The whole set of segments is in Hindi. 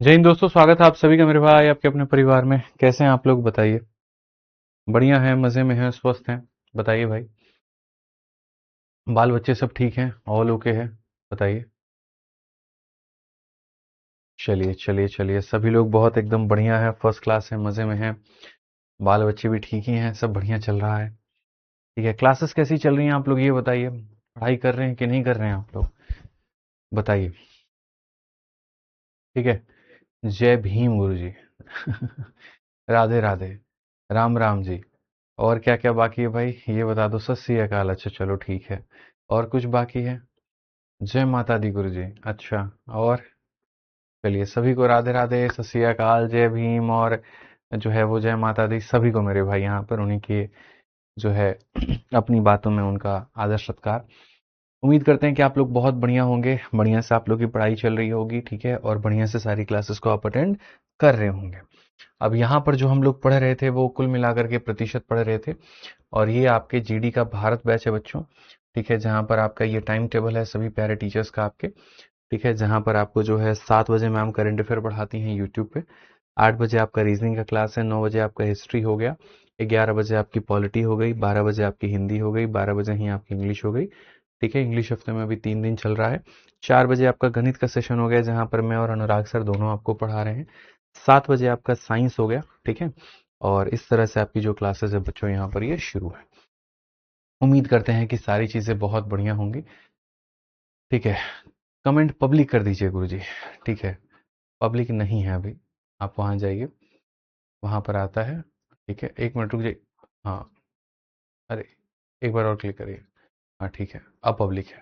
जय हिंद दोस्तों, स्वागत है आप सभी का मेरे भाई आपके अपने परिवार में। कैसे हैं आप लोग बताइए। बढ़िया हैं, मज़े में हैं, स्वस्थ हैं। बताइए भाई। बाल बच्चे सब ठीक हैं, ऑल ओके है। बताइए। चलिए चलिए चलिए, सभी लोग बहुत एकदम बढ़िया है, फर्स्ट क्लास है, मज़े में हैं। बाल बच्चे भी ठीक ही हैं, सब बढ़िया चल रहा है। ठीक है, क्लासेस कैसी चल रही हैं आप लोग ये बताइए। पढ़ाई कर रहे हैं कि नहीं कर रहे हैं आप लोग। बताइए। ठीक है। जय भीम गुरु जी। राधे राधे। राम राम जी। और क्या क्या बाकी है भाई ये बता दो। सत श्री अकाल। अच्छा चलो ठीक है। और कुछ बाकी है। जय माता दी गुरु जी। अच्छा। और चलिए, सभी को राधे राधे, सत श्री अकाल, जय भीम। और जो है वो जय माता दी सभी को मेरे भाई यहाँ पर उन्हीं की जो है अपनी बातों में उनका आदर सत्कार। उम्मीद करते हैं कि आप लोग बहुत बढ़िया होंगे, बढ़िया से आप लोग की पढ़ाई चल रही होगी। ठीक है, और बढ़िया से सारी क्लासेस को आप अटेंड कर रहे होंगे। अब यहाँ पर जो हम लोग पढ़ रहे थे वो कुल मिलाकर के प्रतिशत पढ़ रहे थे। और ये आपके जीडी का भारत बैच है बच्चों। ठीक है, जहाँ पर आपका ये टाइम टेबल है सभी प्यारे टीचर्स का आपके। ठीक है, जहाँ पर आपको जो है 7 बजे मैम करंट अफेयर पढ़ाती हैं यूट्यूब पे। 8 बजे आपका रीजनिंग का क्लास है। 9 बजे आपका हिस्ट्री हो गया। 11 बजे आपकी पॉलिटी हो गई। 12 बजे आपकी हिंदी हो गई। 12 बजे ही आपकी इंग्लिश हो गई। ठीक है, इंग्लिश हफ्ते में अभी 3 दिन चल रहा है। 4 बजे आपका गणित का सेशन हो गया, जहाँ पर मैं और अनुराग सर दोनों आपको पढ़ा रहे हैं। 7 बजे आपका साइंस हो गया। ठीक है, और इस तरह से आपकी जो क्लासेस है बच्चों यहाँ पर ये शुरू है। उम्मीद करते हैं कि सारी चीज़ें बहुत बढ़िया होंगी। ठीक है, कमेंट पब्लिक कर दीजिए गुरुजी। ठीक है, पब्लिक नहीं है अभी। आप वहाँ जाइए, वहाँ पर आता है। ठीक है, 1 मिनट रुक जाइए। हाँ। अरे, एक बार और क्लिक करिए। हाँ ठीक है, अब पब्लिक है।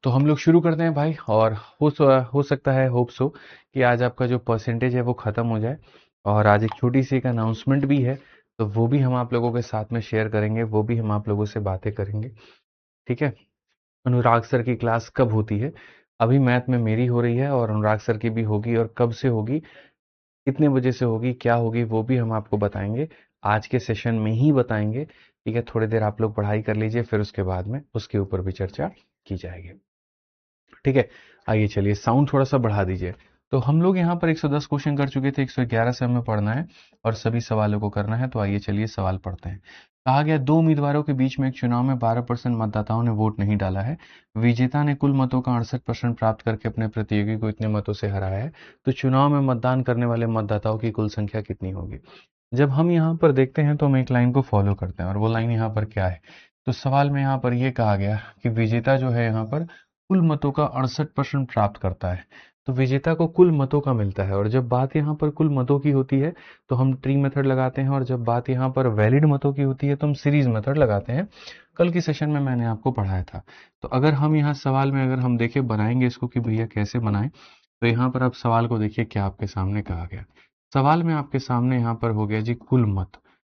तो हम लोग शुरू करते हैं भाई। और हो सकता है, होप सो, कि आज आपका जो परसेंटेज है वो ख़त्म हो जाए। और आज एक छोटी सी एक अनाउंसमेंट भी है, तो वो भी हम आप लोगों के साथ में शेयर करेंगे, वो भी हम आप लोगों से बातें करेंगे। ठीक है। अनुराग सर की क्लास कब होती है। अभी मैथ में मेरी हो रही है और अनुराग सर की भी होगी, और कब से होगी, कितने बजे से होगी, क्या होगी, वो भी हम आपको बताएंगे। आज के सेशन में ही बताएंगे। ठीक है, थोड़ी देर आप लोग पढ़ाई कर लीजिए, फिर उसके बाद में उसके ऊपर भी चर्चा की जाएगी। ठीक है। आइए चलिए, साउंड थोड़ा सा बढ़ा दीजिए। तो हम लोग यहाँ पर 110 क्वेश्चन कर चुके थे, 111 से हमें पढ़ना है और सभी सवालों को करना है। तो आइए चलिए सवाल पढ़ते हैं। कहा गया, दो उम्मीदवारों के बीच में एक चुनाव में 12% मतदाताओं ने वोट नहीं डाला है। विजेता ने कुल मतों का 68% प्राप्त करके अपने प्रतियोगी को इतने मतों से हराया है। तो चुनाव में मतदान करने वाले मतदाताओं की कुल संख्या कितनी होगी। जब हम यहाँ पर देखते हैं तो हम एक लाइन को फॉलो करते हैं, और वो लाइन यहाँ पर क्या है। तो सवाल में यहाँ पर ये कहा गया कि विजेता जो है यहाँ पर कुल मतों का 68% प्राप्त करता है। तो विजेता को कुल मतों का मिलता है, और जब बात यहाँ पर कुल मतों की होती है तो हम ट्री मेथड लगाते हैं, और जब बात यहाँ पर वैलिड मतों की होती है तो हम सीरीज मेथड लगाते हैं। कल की सेशन में मैंने आपको पढ़ाया था। तो अगर हम यहाँ सवाल में अगर हम देखें बनाएंगे इसको कि भैया कैसे बनाएं, तो यहाँ पर आप सवाल को देखिए क्या आपके सामने कहा गया। सवाल में आपके सामने यहाँ पर हो गया जी कुल मत।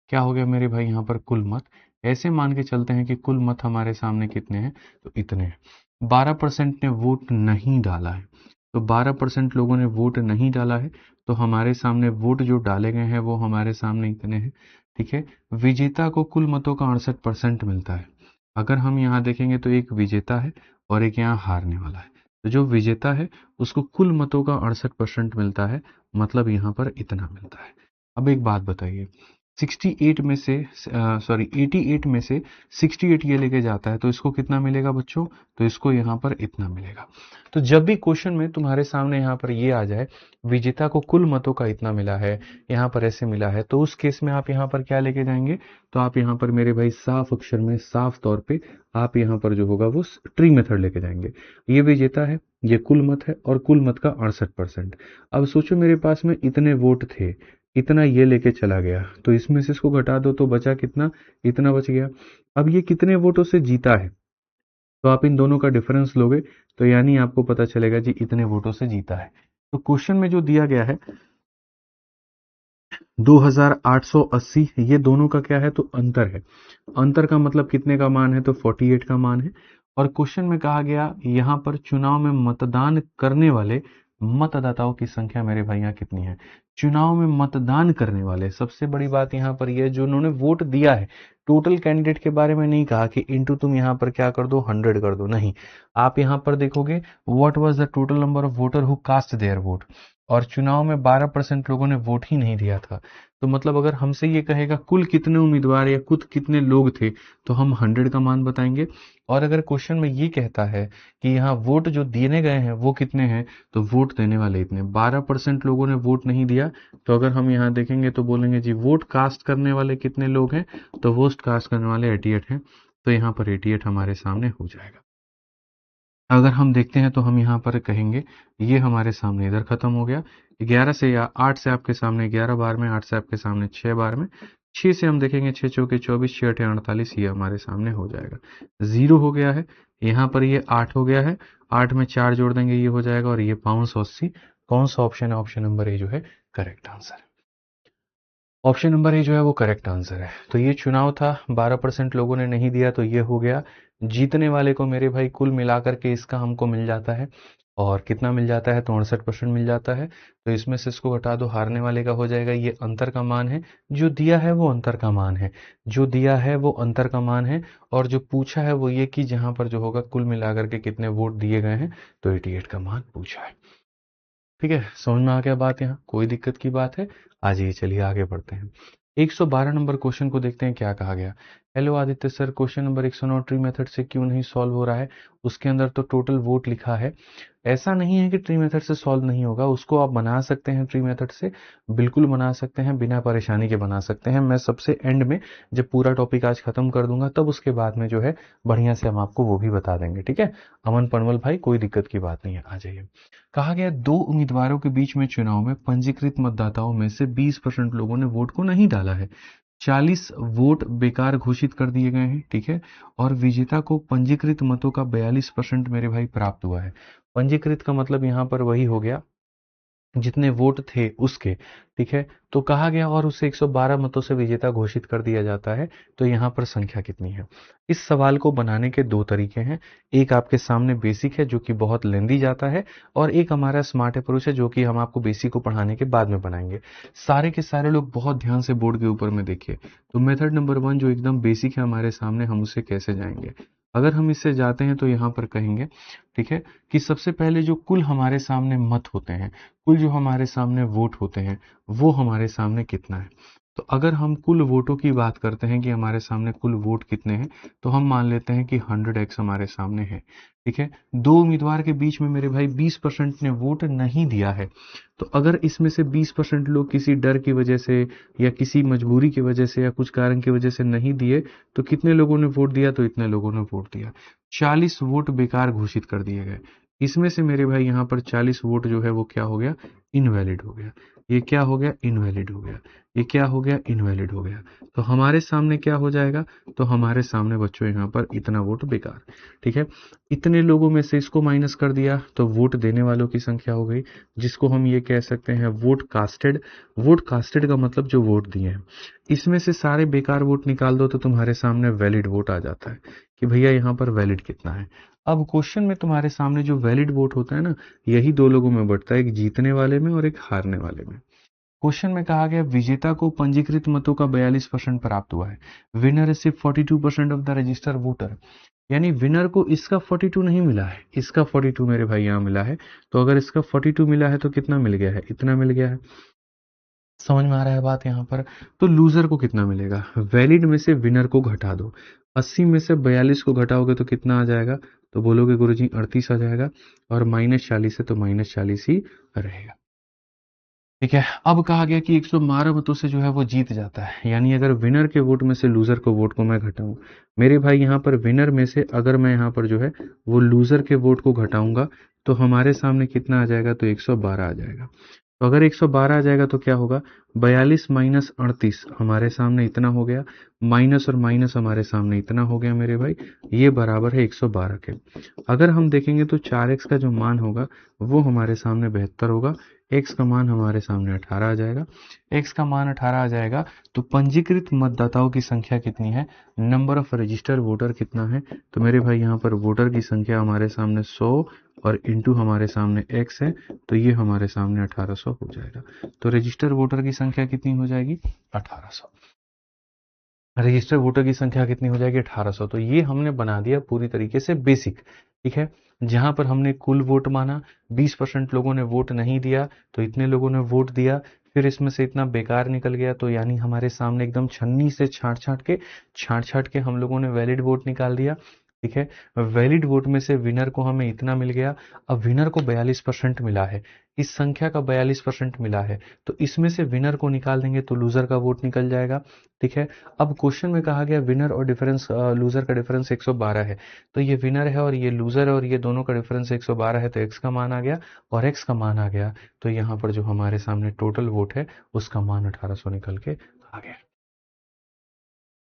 क्या हो गया मेरे भाई यहाँ पर कुल मत। ऐसे मान के चलते हैं कि कुल मत हमारे सामने कितने हैं, तो इतने हैं। 12% ने वोट नहीं डाला है। तो 12% लोगों ने वोट नहीं डाला है। तो हमारे सामने वोट जो डाले गए हैं वो हमारे सामने इतने हैं। ठीक है। विजेता को कुल मतों का 68% मिलता है। अगर हम यहाँ देखेंगे तो एक विजेता है और एक यहाँ हारने वाला है। तो जो विजेता है उसको कुल मतों का 68% मिलता है, मतलब यहाँ पर इतना मिलता है। अब एक बात बताइए, 68 में से सॉरी 88 में से 68 ये लेके जाता है तो इसको कितना मिलेगा बच्चों। तो इसको यहाँ पर इतना मिलेगा। तो जब भी क्वेश्चन में तुम्हारे सामने यहाँ पर ये आ जाए, विजेता को कुल मतों का इतना मिला है, यहाँ पर ऐसे मिला है, तो उस केस में आप यहाँ पर क्या लेके जाएंगे। तो आप यहाँ पर मेरे भाई साफ अक्षर में साफ तौर पे आप यहाँ पर जो होगा वो ट्री मेथड लेके जाएंगे। ये विजेता है, ये कुल मत है, और कुल मत का 68%। अब सोचो मेरे पास में इतने वोट थे, इतना ये लेके चला गया, तो इसमें से इसको घटा दो तो बचा कितना, इतना बच गया। अब ये कितने वोटों से जीता है, तो आप इन दोनों का डिफरेंस लोगे, तो यानी आपको पता चलेगा जी इतने वोटों से जीता है। तो क्वेश्चन में जो दिया गया है 2880, ये दोनों का क्या है, तो अंतर है। अंतर का मतलब कितने का मान है, तो 48 का मान है। और क्वेश्चन में कहा गया यहाँ पर चुनाव में मतदान करने वाले मतदाताओं की संख्या मेरे भाई यहाँ कितनी है। चुनाव में मतदान करने वाले, सबसे बड़ी बात यहाँ पर यह जो उन्होंने वोट दिया है, टोटल कैंडिडेट के बारे में नहीं कहा कि इनटू तुम यहाँ पर क्या कर दो 100 कर दो, नहीं। आप यहाँ पर देखोगे what was the total number of voter who cast their vote, और चुनाव में 12% लोगों ने वोट ही नहीं दिया था। तो मतलब अगर हमसे ये कहेगा कुल कितने उम्मीदवार या कुल कितने लोग थे, तो हम 100 का मान बताएंगे। और अगर क्वेश्चन में ये कहता है कि यहाँ वोट जो दिए गए हैं वो कितने हैं, तो वोट देने वाले इतने, 12% लोगों ने वोट नहीं दिया। तो अगर हम यहाँ देखेंगे तो बोलेंगे जी वोट कास्ट करने वाले कितने लोग हैं, तो वोट कास्ट करने वाले 88 हैं। तो यहाँ पर 88 हमारे सामने हो जाएगा। अगर हम देखते हैं तो हम यहाँ पर कहेंगे ये हमारे सामने इधर खत्म हो गया। 11 से या 8 से आपके सामने 11 बार में, 8 से आपके सामने 6 बार में, 6 से हम देखेंगे 6 चौके 24, 6 अठे 48, ये हमारे सामने हो जाएगा। 0 हो गया है, यहाँ पर ये 8 हो गया है, 8 में 4 जोड़ देंगे ये हो जाएगा, और ये 580। कौन सा ऑप्शन है? ऑप्शन नंबर ए जो है करेक्ट आंसर है। ऑप्शन नंबर ए जो है वो करेक्ट आंसर है। तो ये चुनाव था, 12% लोगों ने नहीं दिया, तो ये हो गया। जीतने वाले को मेरे भाई कुल मिलाकर के इसका हमको मिल जाता है, और कितना मिल जाता है? तो 68% मिल जाता है। तो इसमें से इसको घटा दो, हारने वाले का हो जाएगा। ये अंतर का मान है, जो दिया है वो अंतर का मान है, जो दिया है वो अंतर का मान है। और जो पूछा है वो ये कि जहां पर जो होगा कुल मिलाकर के कितने वोट दिए गए हैं, तो 88 का मान पूछा है। ठीक है, समझ में आ गया बात? यहाँ कोई दिक्कत की बात है? आ जाइए, चलिए आगे बढ़ते हैं। 112 नंबर क्वेश्चन को देखते हैं क्या कहा गया। Hello Aditya sir, question number 109 tree method से क्यों नहीं सॉल्व हो रहा है? उसके अंदर तो टोटल वोट लिखा है। ऐसा नहीं है कि ट्री मेथड से सॉल्व नहीं होगा, उसको आप बना सकते हैं ट्री मेथड से, बिल्कुल बना सकते हैं, बिना परेशानी के बना सकते हैं। मैं सबसे एंड में जब पूरा टॉपिक आज खत्म कर दूंगा, तब उसके बाद में जो है बढ़िया से हम आपको वो भी बता देंगे। ठीक है अमन पनवल भाई, कोई दिक्कत की बात नहीं है, आ जाइए। कहा गया दो उम्मीदवारों के बीच में चुनाव में पंजीकृत मतदाताओं में से 20% लोगों ने वोट को नहीं डाला है, 40 वोट बेकार घोषित कर दिए गए हैं। ठीक है, और विजेता को पंजीकृत मतों का 42% मेरे भाई प्राप्त हुआ है। पंजीकृत का मतलब यहाँ पर वही हो गया जितने वोट थे उसके। ठीक है, तो कहा गया और उसे 112 मतों से विजेता घोषित कर दिया जाता है। तो यहाँ पर संख्या कितनी है? इस सवाल को बनाने के दो तरीके हैं। एक आपके सामने बेसिक है जो कि बहुत लेंदी जाता है, और एक हमारा स्मार्ट अप्रोच है जो कि हम आपको बेसिक को पढ़ाने के बाद में बनाएंगे। सारे के सारे लोग बहुत ध्यान से बोर्ड के ऊपर में देखिए। तो मेथड नंबर 1 जो एकदम बेसिक है हमारे सामने, हम उसे कैसे जाएंगे? अगर हम इससे जाते हैं तो यहाँ पर कहेंगे, ठीक है, कि सबसे पहले जो कुल हमारे सामने मत होते हैं, कुल जो हमारे सामने वोट होते हैं, वो हमारे सामने कितना है? तो अगर हम कुल वोटों की बात करते हैं कि हमारे सामने कुल वोट कितने हैं, तो हम मान लेते हैं कि 100x हमारे सामने है। ठीक है, दो उम्मीदवार के बीच में मेरे भाई 20% ने वोट नहीं दिया है। तो अगर इसमें से 20% लोग किसी डर की वजह से या किसी मजबूरी की वजह से या कुछ कारण की वजह से नहीं दिए, तो कितने लोगों ने वोट दिया? तो इतने लोगों ने वोट दिया। 40 वोट बेकार घोषित कर दिए गए। इसमें से मेरे भाई यहाँ पर 40 वोट जो है वो क्या हो गया? इनवैलिड हो गया। ये क्या हो गया? इनवैलिड हो गया। ये क्या हो गया? इनवैलिड हो गया। तो हमारे सामने क्या हो जाएगा? तो हमारे सामने बच्चों यहाँ पर इतना वोट बेकार। ठीक है, इतने लोगों में से इसको माइनस कर दिया तो वोट देने वालों की संख्या हो गई, जिसको हम ये कह सकते हैं वोट कास्टेड। वोट कास्टेड का मतलब जो वोट दिए हैं, इसमें से सारे बेकार वोट निकाल दो तो तुम्हारे सामने वैलिड वोट आ जाता है कि भैया यहाँ पर वैलिड कितना है। अब क्वेश्चन में तुम्हारे सामने जो वैलिड वोट होता है ना, यही दो लोगों में बढ़ता है, एक जीतने वाले में और एक हारने वाले में। क्वेश्चन में कहा गया विजेता को पंजीकृत मतों का 42% प्राप्त हुआ है। Winner receive 42% of the register voter. यानी विनर को इसका 42 नहीं मिला है, इसका 42 मेरे भाई यहाँ मिला है। तो अगर इसका 42 मिला है तो कितना मिल गया है? इतना मिल गया है। समझ में आ रहा है बात यहाँ पर? तो लूजर को कितना मिलेगा? वैलिड में से विनर को घटा दो, 80 में से 42 को घटाओगे तो कितना आ जाएगा? तो बोलोगे गुरुजी 38 आ जाएगा, और -40 है तो -40 ही रहेगा। ठीक है, अब कहा गया कि 112 मतों से जो है वो जीत जाता है। यानी अगर विनर के वोट में से लूजर को वोट को मैं घटाऊं, मेरे भाई यहाँ पर विनर में से अगर मैं यहाँ पर जो है वो लूजर के वोट को घटाऊंगा, तो हमारे सामने कितना आ जाएगा? तो 112 आ जाएगा। तो अगर 112 आ जाएगा तो क्या होगा? 42 माइनस 38 हमारे सामने इतना हो गया, माइनस और माइनस हमारे सामने इतना हो गया मेरे भाई, ये बराबर है 112 के। अगर हम देखेंगे तो 4x का जो मान होगा वो हमारे सामने 72 होगा, x का मान हमारे सामने 18 आ जाएगा। x का मान 18 आ जाएगा, तो पंजीकृत मतदाताओं की संख्या कितनी है? नंबर ऑफ रजिस्टर्ड वोटर कितना है? तो मेरे भाई यहाँ पर वोटर की संख्या हमारे सामने 100 और इंटू हमारे सामने x है, तो ये हमारे सामने 1800 हो जाएगा। तो रजिस्टर वोटर की संख्या कितनी हो जाएगी? 1800। रजिस्टर वोटर की संख्या कितनी हो जाएगी? 1800। तो ये हमने बना दिया पूरी तरीके से बेसिक। ठीक है, जहां पर हमने कुल वोट माना, 20% लोगों ने वोट नहीं दिया तो इतने लोगों ने वोट दिया, फिर इसमें से इतना बेकार निकल गया, तो यानी हमारे सामने एकदम छन्नी से छांट छांट के हम लोगों ने वैलिड वोट निकाल दिया। ठीक है, वैलिड वोट में से विनर को हमें इतना मिल गया। अब विनर को 42% मिला है, इस संख्या का 42% मिला है, तो इसमें से विनर को निकाल देंगे तो लूजर का वोट निकल जाएगा। ठीक है, अब क्वेश्चन में कहा गया विनर और डिफरेंस लूजर का डिफरेंस 112 है, तो ये विनर है और ये लूजर है और ये दोनों का डिफरेंस 112 है, तो एक्स का मान आ गया और एक्स का मान आ गया, तो यहाँ पर जो हमारे सामने टोटल वोट है उसका मान 1800 निकल के आ गया।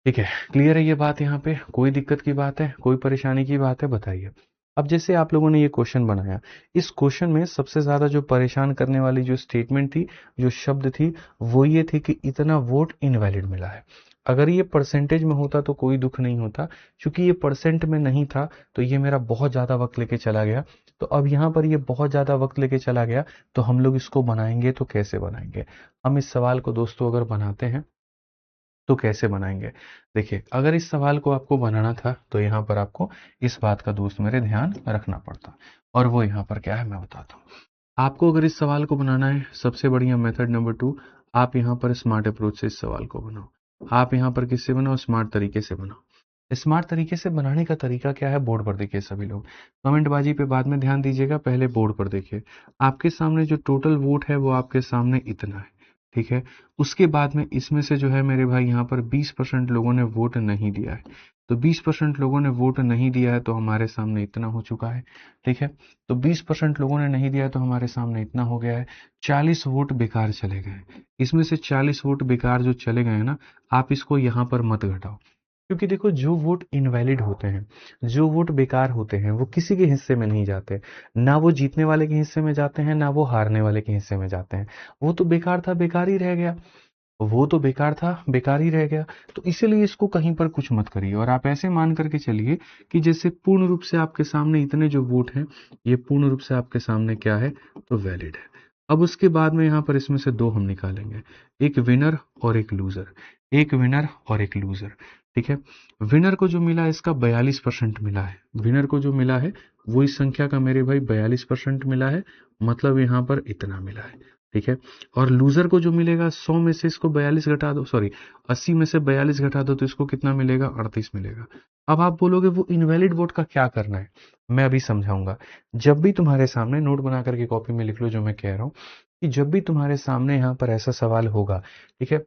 ठीक है, क्लियर है ये बात? यहाँ पे कोई दिक्कत की बात है, कोई परेशानी की बात है, बताइए। अब जैसे आप लोगों ने ये क्वेश्चन बनाया, इस क्वेश्चन में सबसे ज्यादा जो परेशान करने वाली जो स्टेटमेंट थी, जो शब्द थी, वो ये थी कि इतना वोट इनवैलिड मिला है। अगर ये परसेंटेज में होता तो कोई दुख नहीं होता, क्योंकि ये परसेंट में नहीं था तो ये मेरा बहुत ज्यादा वक्त लेके चला गया। तो अब यहाँ पर ये बहुत ज्यादा वक्त लेके चला गया, तो हम लोग इसको बनाएंगे तो कैसे बनाएंगे? हम इस सवाल को दोस्तों अगर बनाते हैं तो कैसे बनाएंगे? देखिए, अगर इस सवाल को आपको बनाना था तो यहाँ पर आपको इस बात का दोस्त मेरे ध्यान रखना पड़ता, और वो यहाँ पर क्या है मैं बताता हूँ आपको। अगर इस सवाल को बनाना है, सबसे बढ़िया मेथड नंबर 2, आप यहाँ पर स्मार्ट अप्रोच से इस सवाल को बनाओ। आप यहाँ पर किससे बनाओ? स्मार्ट तरीके से बनाओ। स्मार्ट तरीके से बनाने का तरीका क्या है? बोर्ड पर देखिए सभी लोग, कमेंटबाजी पे बाद में ध्यान दीजिएगा, पहले बोर्ड पर देखिए। आपके सामने जो टोटल वोट है वो आपके सामने इतना है। ठीक है, उसके बाद में इसमें से जो है मेरे भाई यहाँ पर 20% लोगों ने वोट नहीं दिया है, तो 20% लोगों ने वोट नहीं दिया है तो हमारे सामने इतना हो चुका है। ठीक है, तो 20% लोगों ने नहीं दिया है तो हमारे सामने इतना हो गया है। 40 वोट बेकार चले गए, इसमें से 40 वोट बेकार जो चले गए ना, आप इसको यहाँ पर मत घटाओ, क्योंकि देखो जो वोट इनवैलिड होते हैं, जो वोट बेकार होते हैं, वो किसी के हिस्से में नहीं जाते, ना वो जीतने वाले के हिस्से में जाते हैं, ना वो हारने वाले के हिस्से में जाते हैं। वो तो बेकार था, बेकार ही रह गया, वो तो बेकार था, बेकार ही रह गया। तो इसीलिए इसको कहीं पर कुछ मत करिए, और आप ऐसे मान करके चलिए कि जैसे पूर्ण रूप से आपके सामने इतने जो वोट हैं, ये पूर्ण रूप से आपके सामने क्या है? तो वैलिड है। अब उसके बाद में यहाँ पर इसमें से दो हम निकालेंगे, एक विनर और एक लूजर, एक विनर और एक लूजर। ठीक है, विनर को जो मिला इसका 42% मिला है, विनर को जो मिला है वो इस संख्या का मेरे भाई 42% मिला है, मतलब यहाँ पर इतना मिला है। ठीक है, और लूजर को जो मिलेगा 100 में से इसको 42 घटा दो, सॉरी 80 में से 42 घटा दो तो इसको कितना मिलेगा? 38 मिलेगा। अब आप बोलोगे वो इनवैलिड वोट का क्या करना है, मैं अभी समझाऊंगा। जब भी तुम्हारे सामने नोट बना करके कॉपी में लिख लो जो मैं कह रहा हूं, कि जब भी तुम्हारे सामने यहाँ पर ऐसा सवाल होगा, ठीक है,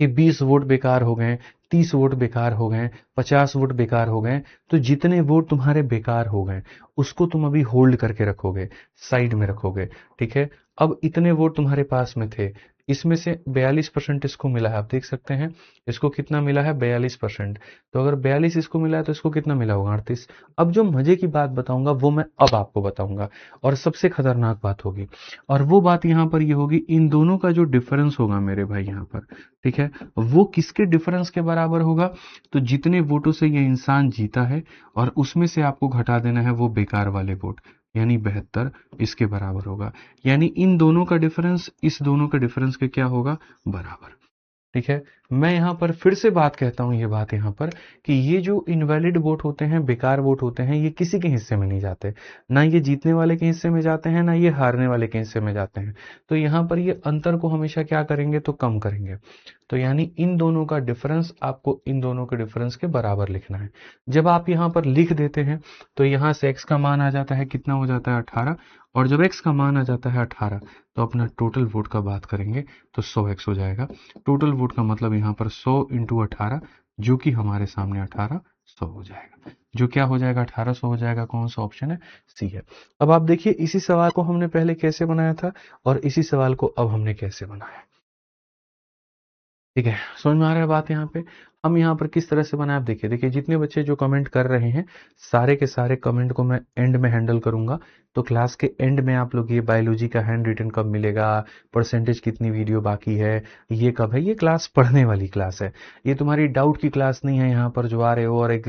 कि 20 वोट बेकार हो गए, 30 वोट बेकार हो गए, 50 वोट बेकार हो गए, तो जितने वोट तुम्हारे बेकार हो गए उसको तुम अभी होल्ड करके रखोगे, साइड में रखोगे। ठीक है, अब इतने वोट तुम्हारे पास में थे, इसमें से 42% इसको मिला है, आप देख सकते हैं इसको कितना मिला है? 42%। तो अगर 42 इसको मिला है तो इसको कितना मिला होगा? 38। अब जो मजे की बात बताऊंगा वो मैं अब आपको बताऊंगा, और सबसे खतरनाक बात होगी, और वो बात यहाँ पर ये होगी, इन दोनों का जो डिफरेंस होगा मेरे भाई यहाँ पर, ठीक है, वो किसके डिफरेंस के बराबर होगा? तो जितने वोटों से ये इंसान जीता है और उसमें से आपको घटा देना है वो बेकार वाले वोट, यानी 72, इसके बराबर होगा। यानी इन दोनों का डिफरेंस इस दोनों के डिफरेंस के क्या होगा? बराबर। ठीक है, मैं यहां पर फिर से बात कहता हूं, ये बात यहां पर, कि ये जो इनवैलिड वोट होते हैं, बेकार वोट होते हैं, ये किसी के हिस्से में नहीं जाते, ना ये जीतने वाले के हिस्से में जाते हैं, ना ये हारने वाले के हिस्से में जाते हैं। तो यहां पर ये अंतर को हमेशा क्या करेंगे? तो कम करेंगे। तो यानी इन दोनों का डिफरेंस आपको इन दोनों के डिफरेंस के बराबर लिखना है। जब आप यहां पर लिख देते हैं तो यहां से x का मान आ जाता है, कितना हो जाता है? 18। और जब x का मान आ जाता है 18, तो अपना टोटल वोट का बात करेंगे तो 100x हो जाएगा। टोटल वोट का मतलब यहाँ पर 100 इंटू 18, जो कि हमारे सामने 1800 हो जाएगा, जो क्या हो जाएगा? 1800 हो जाएगा। कौन सा ऑप्शन है? सी है। अब आप देखिए इसी सवाल को हमने पहले कैसे बनाया था और इसी सवाल को अब हमने कैसे बनाया। ठीक है, समझ में आ रहा है बात? यहाँ पे हम यहाँ पर किस तरह से बनाए, आप देखिए, देखिए जितने बच्चे जो कमेंट कर रहे हैं, सारे के सारे कमेंट को मैं एंड में हैंडल करूंगा। तो क्लास के एंड में आप लोग ये बायोलॉजी का हैंड रिटन कब मिलेगा, परसेंटेज कितनी वीडियो बाकी है, ये कब है, ये क्लास पढ़ने वाली क्लास है, ये तुम्हारी डाउट की क्लास नहीं है यहाँ पर जो आ रहे हो और एक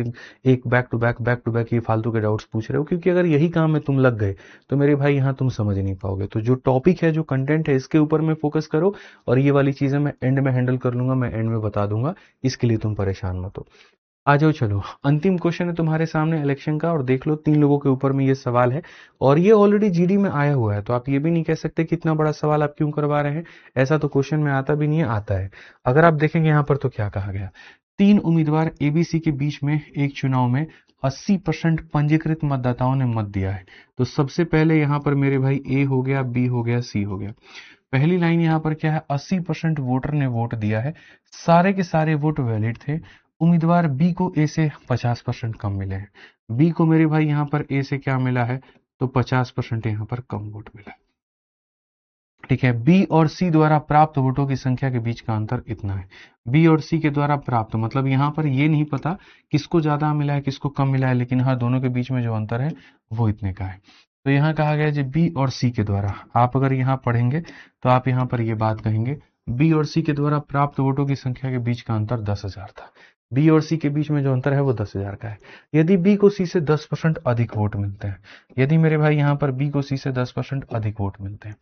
बैक टू बैक ये फालतू के डाउट्स पूछ रहे हो, क्योंकि अगर यही काम में तुम लग गए तो मेरे भाई यहाँ तुम समझ नहीं पाओगे। तो जो टॉपिक है, जो कंटेंट है, इसके ऊपर में फोकस करो, और ये वाली चीजें मैं एंड में हैंडल कर लूंगा, मैं एंड में बता दूंगा, इसके लिए तुम परेशान मत हो। आ जाओ चलो, अंतिम क्वेश्चन है तुम्हारे सामने इलेक्शन का, और देख लो 3 लोगों के ऊपर में ये सवाल है, और ये ऑलरेडी जीडी में आया हुआ है, तो आप ये भी नहीं कह सकते कि इतना बड़ा सवाल आप क्यों करवा रहे हैं। ऐसा तो क्वेश्चन में आता भी नहीं है, आता है। अगर आप देखेंगे यहाँ पर तो क्या कहा गया, 3 उम्मीदवार एबीसी के बीच में एक चुनाव में 80% पंजीकृत मतदाताओं ने मत दिया है। तो सबसे पहले यहाँ पर मेरे भाई ए हो गया, बी हो गया, सी हो गया। पहली लाइन यहाँ पर क्या है, 80% वोटर ने वोट दिया है, सारे के सारे वोट वैलिड थे। उम्मीदवार बी को ए से 50% कम मिले हैं। बी को मेरे भाई यहाँ पर ए से क्या मिला है, तो 50% यहाँ पर कम वोट मिला है। ठीक है, बी और सी द्वारा प्राप्त वोटों की संख्या के बीच का अंतर इतना है। बी और सी के द्वारा प्राप्त मतलब यहाँ पर ये नहीं पता किसको ज्यादा मिला है किसको कम मिला है, लेकिन हाँ दोनों के बीच में जो अंतर है वो इतने का है। तो यहाँ कहा गया है बी और सी के द्वारा, आप अगर यहाँ पढ़ेंगे तो आप यहाँ पर ये बात कहेंगे, बी और सी के द्वारा प्राप्त वोटों की संख्या के बीच का अंतर 10,000 था। बी और सी के बीच में जो अंतर है वो 10,000 का है। यदि बी को सी से 10% अधिक वोट मिलते हैं, यदि मेरे भाई यहाँ पर बी को सी से 10% अधिक वोट मिलते हैं,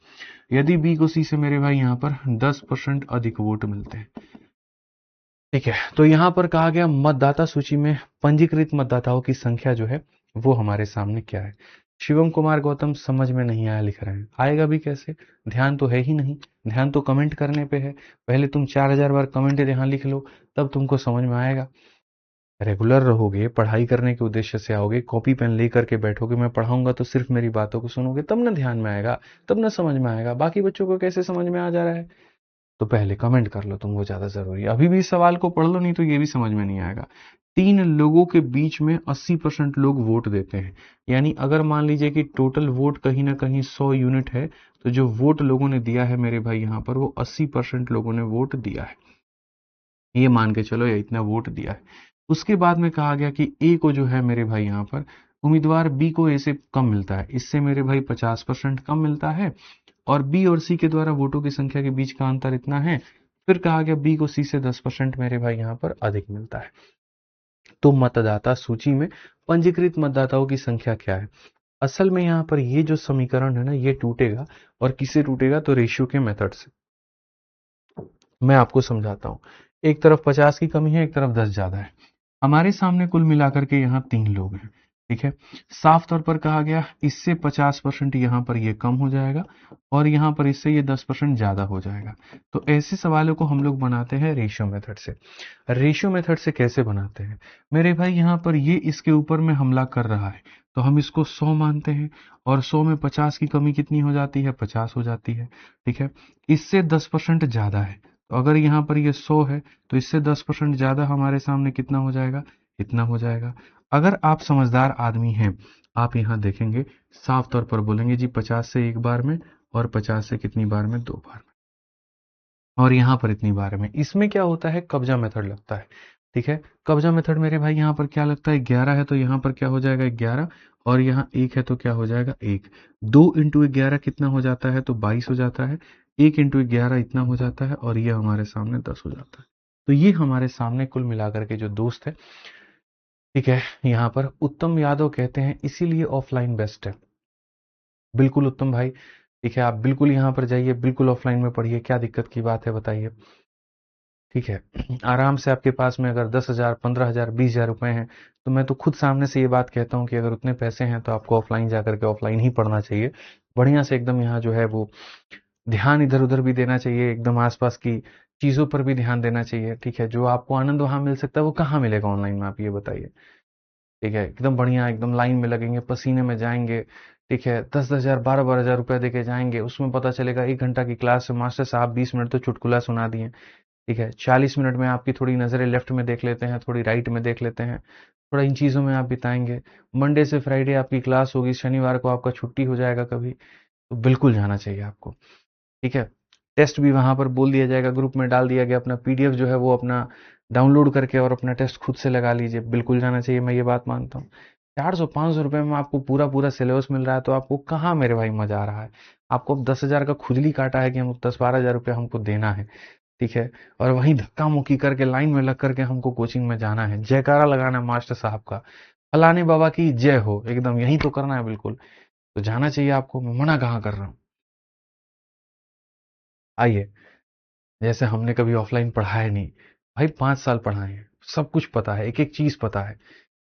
यदि बी को सी से मेरे भाई यहाँ पर 10% अधिक वोट मिलते हैं, ठीक है, तो यहाँ पर कहा गया मतदाता सूची में पंजीकृत मतदाताओं की संख्या जो है वो हमारे सामने क्या है। शिवम कुमार गौतम समझ में नहीं आया लिख रहे हैं, आएगा भी कैसे, ध्यान तो है ही नहीं। ध्यान तो कमेंट करने पे है, पहले तुम 4,000 बार कमेंट यहाँ लिख लो, तब तुमको समझ में आएगा। रेगुलर रहोगे, पढ़ाई करने के उद्देश्य से आओगे, कॉपी पेन लेकर के बैठोगे, मैं पढ़ाऊंगा तो सिर्फ मेरी बातों को सुनोगे, तब ना ध्यान में आएगा, तब ना समझ में आएगा। बाकी बच्चों को कैसे समझ में आ जा रहा है, तो पहले कमेंट कर लो, तुमको ज्यादा जरूरी है। अभी भी सवाल को पढ़ लो, नहीं तो ये भी समझ में नहीं आएगा। 3 लोगों के बीच में 80% लोग वोट देते हैं, यानी अगर मान लीजिए कि टोटल वोट कहीं ना कहीं 100 यूनिट है, तो जो वोट लोगों ने दिया है मेरे भाई यहाँ पर वो 80% लोगों ने वोट दिया है, ये मान के चलो, या इतना वोट दिया है। उसके बाद में कहा गया कि ए को जो है मेरे भाई यहाँ पर उम्मीदवार बी को ए से कम मिलता है, इससे मेरे भाई 50% कम मिलता है, और बी और सी के द्वारा वोटों की संख्या के बीच का अंतर इतना है। फिर कहा गया बी को सी से 10% मेरे भाई यहाँ पर अधिक मिलता है। तो मतदाता सूची में पंजीकृत मतदाताओं की संख्या क्या है। असल में यहाँ पर ये जो समीकरण है ना, ये टूटेगा, और किससे टूटेगा, तो रेशियो के मेथड से। मैं आपको समझाता हूँ, एक तरफ 50 की कमी है, एक तरफ 10 ज्यादा है। हमारे सामने कुल मिलाकर के यहाँ 3 लोग हैं, ठीक है। साफ तौर पर कहा गया इससे 50% यहाँ पर ये कम हो जाएगा, और यहाँ पर इससे ये 10% ज्यादा हो जाएगा। तो ऐसे सवालों को हम लोग बनाते हैं रेशियो मेथड से। रेशियो मेथड से कैसे बनाते हैं, मेरे भाई यहाँ पर ये इसके ऊपर में हमला कर रहा है, तो हम इसको 100 मानते हैं, और 100 में 50 की कमी कितनी हो जाती है, 50 हो जाती है, ठीक है। इससे 10% ज्यादा है, तो अगर यहाँ पर ये 100 है, तो इससे 10% ज्यादा हमारे सामने कितना हो जाएगा, इतना हो जाएगा। अगर आप समझदार आदमी हैं, आप यहाँ देखेंगे, साफ तौर पर बोलेंगे जी 50 से एक बार में, और 50 से कितनी बार में, 2 बार में, और यहाँ पर इतनी बार में। इसमें क्या होता है, कब्जा मेथड लगता है, ठीक है। कब्जा मेथड मेरे भाई यहाँ पर क्या लगता है, 11 है तो यहाँ पर क्या हो जाएगा, 11, और यहाँ 1 है तो क्या हो जाएगा, 1। 2 इंटू 11 कितना हो जाता है, तो 22 हो जाता है। 1 इंटू 11 इतना हो जाता है, और ये हमारे सामने 10 हो जाता है। तो ये हमारे सामने कुल मिलाकर के जो दोस्त है, ठीक है, यहाँ पर उत्तम यादव कहते हैं इसीलिए ऑफलाइन बेस्ट है। बिल्कुल उत्तम भाई, ठीक है, आप बिल्कुल यहाँ पर जाइए, बिल्कुल ऑफलाइन में पढ़िए, क्या दिक्कत की बात है बताइए, ठीक है। आराम से आपके पास में अगर 10,000, 15,000, 20,000 रुपए हैं, तो मैं तो खुद सामने से ये बात कहता हूँ कि अगर उतने पैसे हैं तो आपको ऑफलाइन जाकर के ऑफलाइन ही पढ़ना चाहिए। बढ़िया से एकदम यहाँ जो है वो ध्यान इधर उधर भी देना चाहिए, एकदम आसपास की चीजों पर भी ध्यान देना चाहिए, ठीक है। जो आपको आनंद वहां मिल सकता है वो कहाँ मिलेगा ऑनलाइन में, आप ये बताइए, ठीक है। एकदम बढ़िया, एकदम लाइन में लगेंगे, पसीने में जाएंगे, ठीक है, 10,000, 12,000 रुपए देके जाएंगे, उसमें पता चलेगा 1 घंटा की क्लास है, मास्टर साहब 20 मिनट तो चुटकुला सुना दिए, ठीक है। 40 मिनट में आपकी थोड़ी नजरें लेफ्ट में देख लेते हैं, थोड़ी राइट में देख लेते हैं, थोड़ा इन चीजों में आप बिताएंगे। मंडे से फ्राइडे आपकी क्लास होगी, शनिवार को आपका छुट्टी हो जाएगा कभी, तो बिल्कुल जाना चाहिए आपको, ठीक है। टेस्ट भी वहां पर बोल दिया जाएगा, ग्रुप में डाल दिया गया, अपना पीडीएफ जो है वो अपना डाउनलोड करके और अपना टेस्ट खुद से लगा लीजिए, बिल्कुल जाना चाहिए, मैं ये बात मानता हूँ। 400-500 रुपए में आपको पूरा पूरा सिलेबस मिल रहा है, तो आपको कहाँ मेरे भाई मजा आ रहा है। आपको अब 10,000 का खुजली काटा है कि हम 10-12,000 रुपया हमको देना है, ठीक है, और वहीं धक्का मुक्की करके लाइन में लग करके हमको कोचिंग में जाना है, जयकारा लगाना है मास्टर साहब का, फलाने बाबा की जय हो, एकदम यही तो करना है बिल्कुल। तो जाना चाहिए आपको, मैं मना कहाँ कर रहा हूँ। आइए, जैसे हमने कभी ऑफलाइन पढ़ा है नहीं, भाई 5 साल पढ़ाए हैं, सब कुछ पता है, एक एक चीज पता है,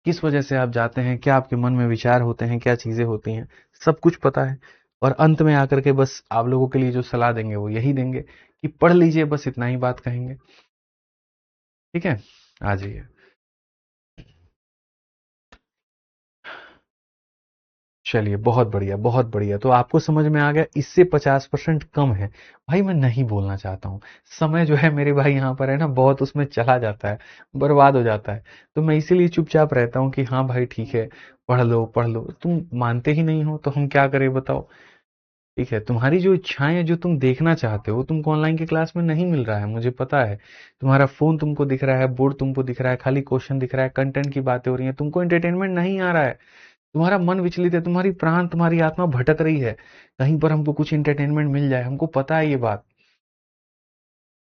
किस वजह से आप जाते हैं, क्या आपके मन में विचार होते हैं, क्या चीजें होती हैं, सब कुछ पता है। और अंत में आकर के बस आप लोगों के लिए जो सलाह देंगे वो यही देंगे कि पढ़ लीजिए, बस इतना ही बात कहेंगे। ठीक है, आ जाइए। चलिए, बहुत बढ़िया, बहुत बढ़िया। तो आपको समझ में आ गया, इससे 50% कम है। भाई मैं नहीं बोलना चाहता हूँ, समय जो है मेरे भाई यहाँ पर है ना, बहुत उसमें चला जाता है, बर्बाद हो जाता है। तो मैं इसीलिए चुपचाप रहता हूँ कि हाँ भाई ठीक है, पढ़ लो पढ़ लो। तुम मानते ही नहीं हो तो हम क्या करें बताओ। ठीक है, तुम्हारी जो इच्छाएं हैं, जो तुम देखना चाहते हो, तुमको ऑनलाइन की क्लास में नहीं मिल रहा है, मुझे पता है। तुम्हारा फोन तुमको दिख रहा है, बोर्ड तुमको दिख रहा है, खाली क्वेश्चन दिख रहा है, कंटेंट की बातें हो रही है, तुमको एंटरटेनमेंट नहीं आ रहा है। तुम्हारा मन विचलित है, तुम्हारी प्राण, तुम्हारी आत्मा भटक रही है, कहीं पर हमको कुछ एंटरटेनमेंट मिल जाए, हमको पता है ये बात।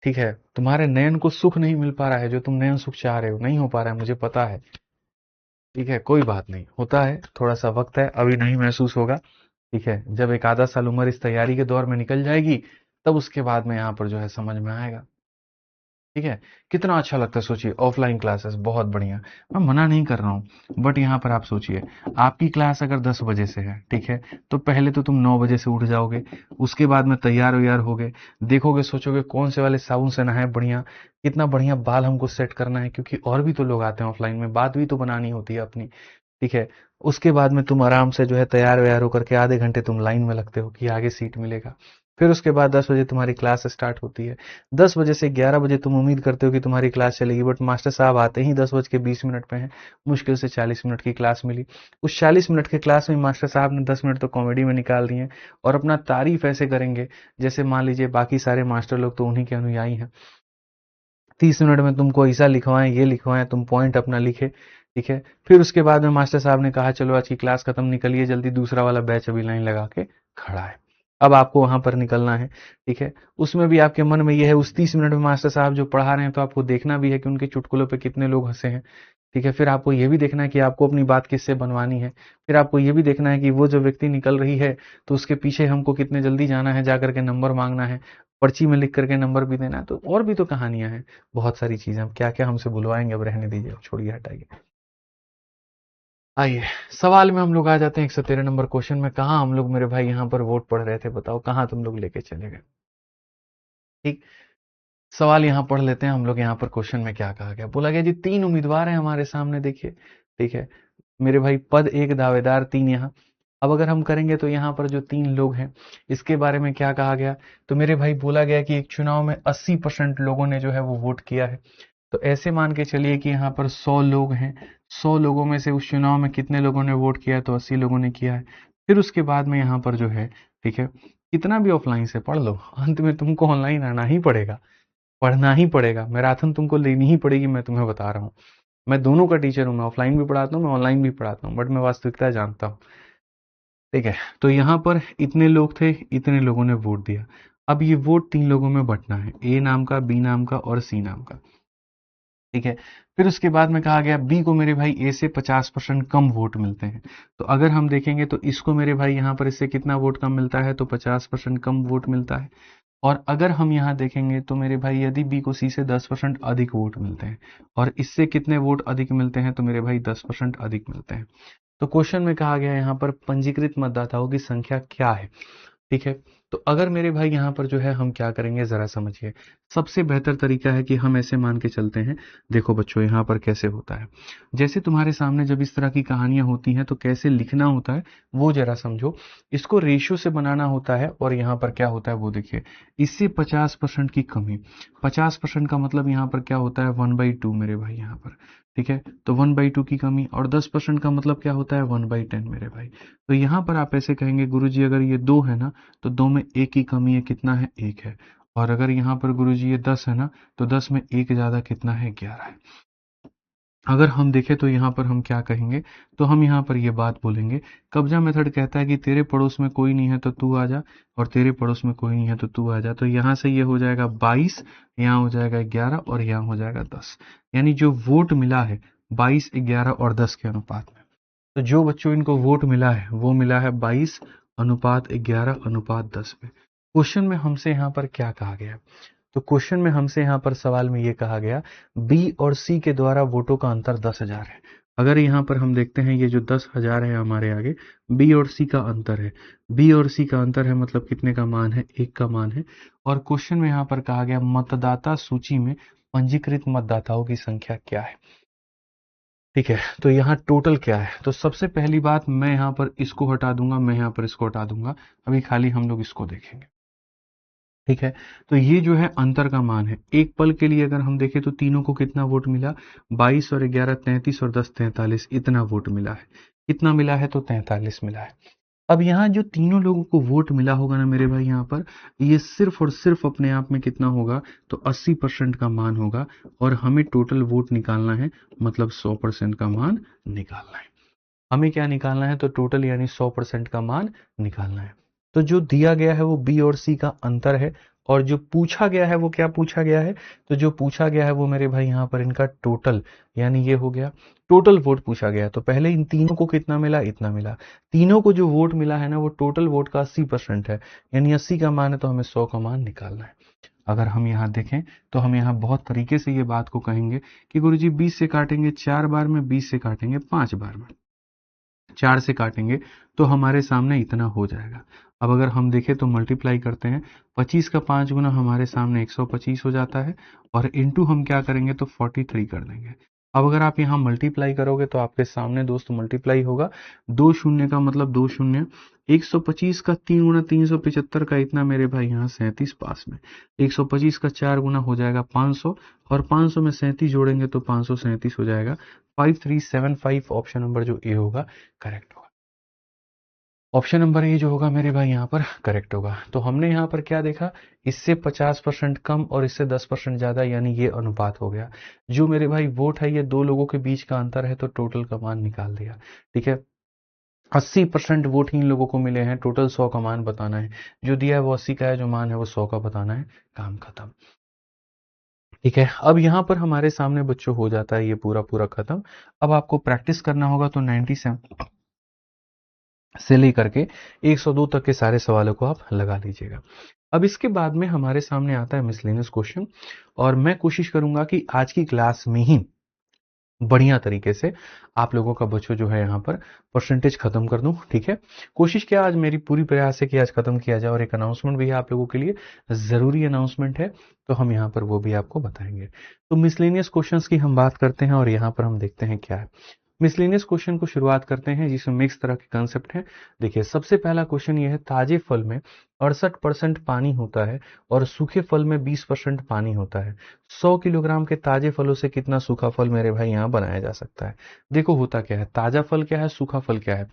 ठीक है, तुम्हारे नयन को सुख नहीं मिल पा रहा है, जो तुम नयन सुख चाह रहे हो, नहीं हो पा रहा है, मुझे पता है। ठीक है, कोई बात नहीं, होता है, थोड़ा सा वक्त है, अभी नहीं महसूस होगा। ठीक है, जब एक आधा साल उम्र इस तैयारी के दौर में निकल जाएगी, तब उसके बाद में यहाँ पर जो है समझ में आएगा। ठीक है, कितना अच्छा लगता है, सोचिए ऑफलाइन क्लासेस बहुत बढ़िया। मैं मना नहीं कर रहा हूँ, बट यहाँ पर आप सोचिए, आपकी क्लास अगर 10 बजे से है, ठीक है, तो पहले तो तुम 9 बजे से उठ जाओगे, उसके बाद में तैयार व्यार होगे, देखोगे सोचोगे कौन से वाले साबुन से नहाए बढ़िया, कितना बढ़िया बाल हमको सेट करना है, क्योंकि और भी तो लोग आते हैं ऑफलाइन में, बात भी तो बनानी होती है अपनी। ठीक है, उसके बाद में तुम आराम से जो है तैयार व्यार होकर के आधे घंटे तुम लाइन में लगते हो कि आगे सीट मिलेगा। फिर उसके बाद 10 बजे तुम्हारी क्लास स्टार्ट होती है। 10 बजे से 11 बजे तुम उम्मीद करते हो कि तुम्हारी क्लास चलेगी, बट मास्टर साहब आते ही 10 बज के 20 मिनट पे हैं। मुश्किल से 40 मिनट की क्लास मिली। उस 40 मिनट की क्लास में मास्टर साहब ने 10 मिनट तो कॉमेडी में निकाल दिए, और अपना तारीफ ऐसे करेंगे जैसे मान लीजिए बाकी सारे मास्टर लोग तो उन्हीं के अनुयायी हैं। 30 मिनट में तुमको ऐसा लिखवाएं, ये लिखवाएं, तुम पॉइंट अपना लिखे। ठीक है, फिर उसके बाद में मास्टर साहब ने कहा चलो आज की क्लास खत्म, निकलिए जल्दी, दूसरा वाला बैच अभी लाइन लगा के खड़ा है, अब आपको वहां पर निकलना है। ठीक है, उसमें भी आपके मन में यह है, उस 30 मिनट में मास्टर साहब जो पढ़ा रहे हैं, तो आपको देखना भी है कि उनके चुटकुलों पे कितने लोग हंसे हैं। ठीक है, फिर आपको ये भी देखना है कि आपको अपनी बात किससे बनवानी है। फिर आपको ये भी देखना है कि वो जो व्यक्ति निकल रही है, तो उसके पीछे हमको कितने जल्दी जाना है, जाकर के नंबर मांगना है, पर्ची में लिख करके नंबर भी देना है। तो और भी तो कहानियां हैं, बहुत सारी चीजें, हम क्या क्या हमसे बुलवाएंगे, अब रहने दीजिए, अब छोड़िए, हटाइए। आइए, सवाल में हम लोग आ जाते हैं 113 नंबर क्वेश्चन में। कहाँ हम लोग मेरे भाई यहाँ पर वोट पढ़ रहे थे, बताओ कहाँ तुम लोग लेके चले गए। ठीक, सवाल यहाँ पढ़ लेते हैं हम लोग। यहाँ पर क्वेश्चन में क्या कहा गया, बोला गया जी 3 उम्मीदवार हैं हमारे सामने, देखिए। ठीक है मेरे भाई, पद एक, दावेदार तीन। यहाँ अब अगर हम करेंगे तो यहाँ पर जो 3 लोग हैं, इसके बारे में क्या कहा गया। तो मेरे भाई बोला गया कि एक चुनाव में 80% लोगों ने जो है वो वोट किया है। तो ऐसे मान के चलिए कि यहाँ पर 100 लोग हैं, 100 लोगों में से उस चुनाव में कितने लोगों ने वोट किया, तो 80 लोगों ने किया है। फिर उसके बाद में यहाँ पर जो है, ठीक है, कितना भी ऑफलाइन से पढ़ लो, अंत में तुमको ऑनलाइन आना ही पड़ेगा, पढ़ना ही पड़ेगा, मैराथन तुमको लेनी ही पड़ेगी, मैं तुम्हें बता रहा हूँ। मैं दोनों का टीचर हूँ, मैं ऑफलाइन भी पढ़ाता हूँ, मैं ऑनलाइन भी पढ़ाता हूँ, बट मैं वास्तविकता जानता हूँ। ठीक है, तो यहाँ पर इतने लोग थे, इतने लोगों ने वोट दिया। अब ये वोट 3 लोगों में बंटना है, ए नाम का, बी नाम का और सी नाम का। ठीक है, फिर उसके बाद में कहा गया बी को मेरे भाई ए से 50% कम वोट मिलते हैं। तो अगर हम देखेंगे तो इसको मेरे भाई यहाँ पर इससे कितना वोट कम मिलता है, तो 50% कम वोट मिलता है। और अगर हम यहाँ देखेंगे तो मेरे भाई यदि बी को सी से 10% अधिक वोट मिलते हैं, और इससे कितने वोट अधिक मिलते हैं, तो मेरे भाई 10% अधिक मिलते हैं। तो क्वेश्चन में कहा गया यहाँ पर पंजीकृत मतदाताओं की संख्या क्या है। ठीक है, तो अगर मेरे भाई यहाँ पर जो है हम क्या करेंगे जरा समझिए। सबसे बेहतर तरीका है कि हम ऐसे मान के चलते हैं, देखो बच्चों यहाँ पर कैसे होता है, जैसे तुम्हारे सामने जब इस तरह की कहानियां होती हैं तो कैसे लिखना होता है वो जरा समझो। इसको रेशियो से बनाना होता है, और यहाँ पर क्या होता है वो देखिए, इससे 50% की कमी। 50% का मतलब यहाँ पर क्या होता है, 1/2 मेरे भाई यहाँ पर। ठीक है, तो 1/2 की कमी, और 10% का मतलब क्या होता है, 1/10 मेरे भाई। तो यहाँ पर आप ऐसे कहेंगे गुरुजी अगर ये 2 है ना, तो 2 में 1 की कमी है, कितना है, 1 है। और अगर यहाँ पर गुरुजी ये 10 है ना, तो 10 में 1 ज्यादा कितना है, 11 है। अगर हम देखें तो यहाँ पर हम क्या कहेंगे, तो हम यहाँ पर ये बात बोलेंगे, कब्जा मेथड कहता है कि तेरे पड़ोस में कोई नहीं है तो तू आ जा, और तेरे पड़ोस में कोई नहीं है तो तू आ जा। तो यहाँ से ये हो जाएगा 22, यहाँ हो जाएगा 11, और यहाँ हो जाएगा 10। यानी जो वोट मिला है 22, 11 और 10 के अनुपात में। तो जो बच्चों इनको वोट मिला है वो मिला है 22 अनुपात 11 अनुपात 10 में। क्वेश्चन में हमसे यहाँ पर क्या कहा गया है, तो क्वेश्चन में हमसे यहाँ पर सवाल में ये कहा गया बी और सी के द्वारा वोटों का अंतर 10,000 है। अगर यहाँ पर हम देखते हैं ये जो 10,000 है हमारे आगे बी और सी का अंतर है, बी और सी का अंतर है मतलब कितने का मान है, 1 का मान है। और क्वेश्चन में यहाँ पर कहा गया मतदाता सूची में पंजीकृत मतदाताओं की संख्या क्या है। ठीक है, तो यहाँ टोटल क्या है। तो सबसे पहली बात मैं यहाँ पर इसको हटा दूंगा, मैं यहाँ पर इसको हटा दूंगा, अभी खाली हम लोग इसको देखेंगे। ठीक है, तो ये जो है अंतर का मान है। एक पल के लिए अगर हम देखें तो तीनों को कितना वोट मिला, 22 और 11 33 और 10 43, इतना वोट मिला है। कितना मिला है, तो 43 मिला है। अब यहाँ जो तीनों लोगों को वोट मिला होगा ना मेरे भाई, यहाँ पर ये सिर्फ और सिर्फ अपने आप में कितना होगा, तो 80% का मान होगा। और हमें टोटल वोट निकालना है, मतलब 100% का मान निकालना है। हमें क्या निकालना है, तो टोटल यानी 100% का मान निकालना है। तो जो दिया गया है वो बी और सी का अंतर है, और जो पूछा गया है वो क्या पूछा गया है, तो जो पूछा गया है वो मेरे भाई यहाँ पर इनका टोटल, यानी ये हो गया टोटल वोट पूछा गया। तो पहले इन तीनों को कितना मिला, इतना मिला। तीनों को जो वोट मिला है ना वो टोटल वोट का 80% है, यानी 80 का मान है, तो हमें 100 का मान निकालना है। अगर हम यहाँ देखें तो हम यहाँ बहुत तरीके से ये बात को कहेंगे कि गुरुजी 20 से काटेंगे 4 बार में, 20 से काटेंगे 5 बार में, 4 से काटेंगे तो हमारे सामने इतना हो जाएगा। अब अगर हम देखें तो मल्टीप्लाई करते हैं, 25 का 5 गुना हमारे सामने 125 हो जाता है, और इनटू हम क्या करेंगे, तो 43 कर देंगे। अब अगर आप यहाँ मल्टीप्लाई करोगे तो आपके सामने दोस्त मल्टीप्लाई होगा, 2 शून्य का मतलब 2 शून्य, 125 का 3 गुना 375 का इतना मेरे भाई यहाँ 37 पास में, 125 का 4 गुना हो जाएगा 500, और 500 में 37 जोड़ेंगे तो 537 हो जाएगा। 5375 ऑप्शन नंबर जो ए होगा करेक्ट होगा। ऑप्शन नंबर ए जो होगा मेरे भाई यहाँ पर करेक्ट होगा। तो हमने यहाँ पर क्या देखा, इससे 50% कम और इससे 10% ज्यादा, यानी ये अनुपात हो गया। जो मेरे भाई वोट है ये दो लोगों के बीच का अंतर है, तो टोटल का मान निकाल दिया। ठीक है, 80% वोट ही इन लोगों को मिले हैं, टोटल 100 का मान बताना है। जो दिया है वो 80 का है, जो मान है वो 100 का बताना है, काम खत्म। ठीक है, अब यहाँ पर हमारे सामने बच्चों हो जाता है ये पूरा पूरा खत्म। अब आपको प्रैक्टिस करना होगा, तो 97 से लेकर के 102 तक के सारे सवालों को आप लगा लीजिएगा। अब इसके बाद में हमारे सामने आता है मिसलेनियस क्वेश्चन, और मैं कोशिश करूंगा कि आज की क्लास में ही बढ़िया तरीके से आप लोगों का बच्चों जो है यहाँ पर परसेंटेज खत्म कर दूं। ठीक है, कोशिश क्या आज मेरी पूरी प्रयास है कि आज खत्म किया जाए, और एक अनाउंसमेंट भी है आप लोगों के लिए, जरूरी अनाउंसमेंट है, तो हम यहाँ पर वो भी आपको बताएंगे। तो मिसलेनियस क्वेश्चंस की हम बात करते हैं, और यहाँ पर हम देखते हैं क्या है। मिसलेनियस क्वेश्चन को शुरुआत करते हैं, जिसमें मिक्स तरह के कंसेप्ट हैं। देखिए, सबसे पहला क्वेश्चन ये है, ताजे फल में 68% पानी होता है और सूखे फल में 20% पानी होता है। 100 किलोग्राम के ताजे फलों से कितना सूखा फल मेरे भाई यहाँ बनाया जा सकता है। देखो होता क्या है, ताजा फल क्या है, सूखा फल क्या है।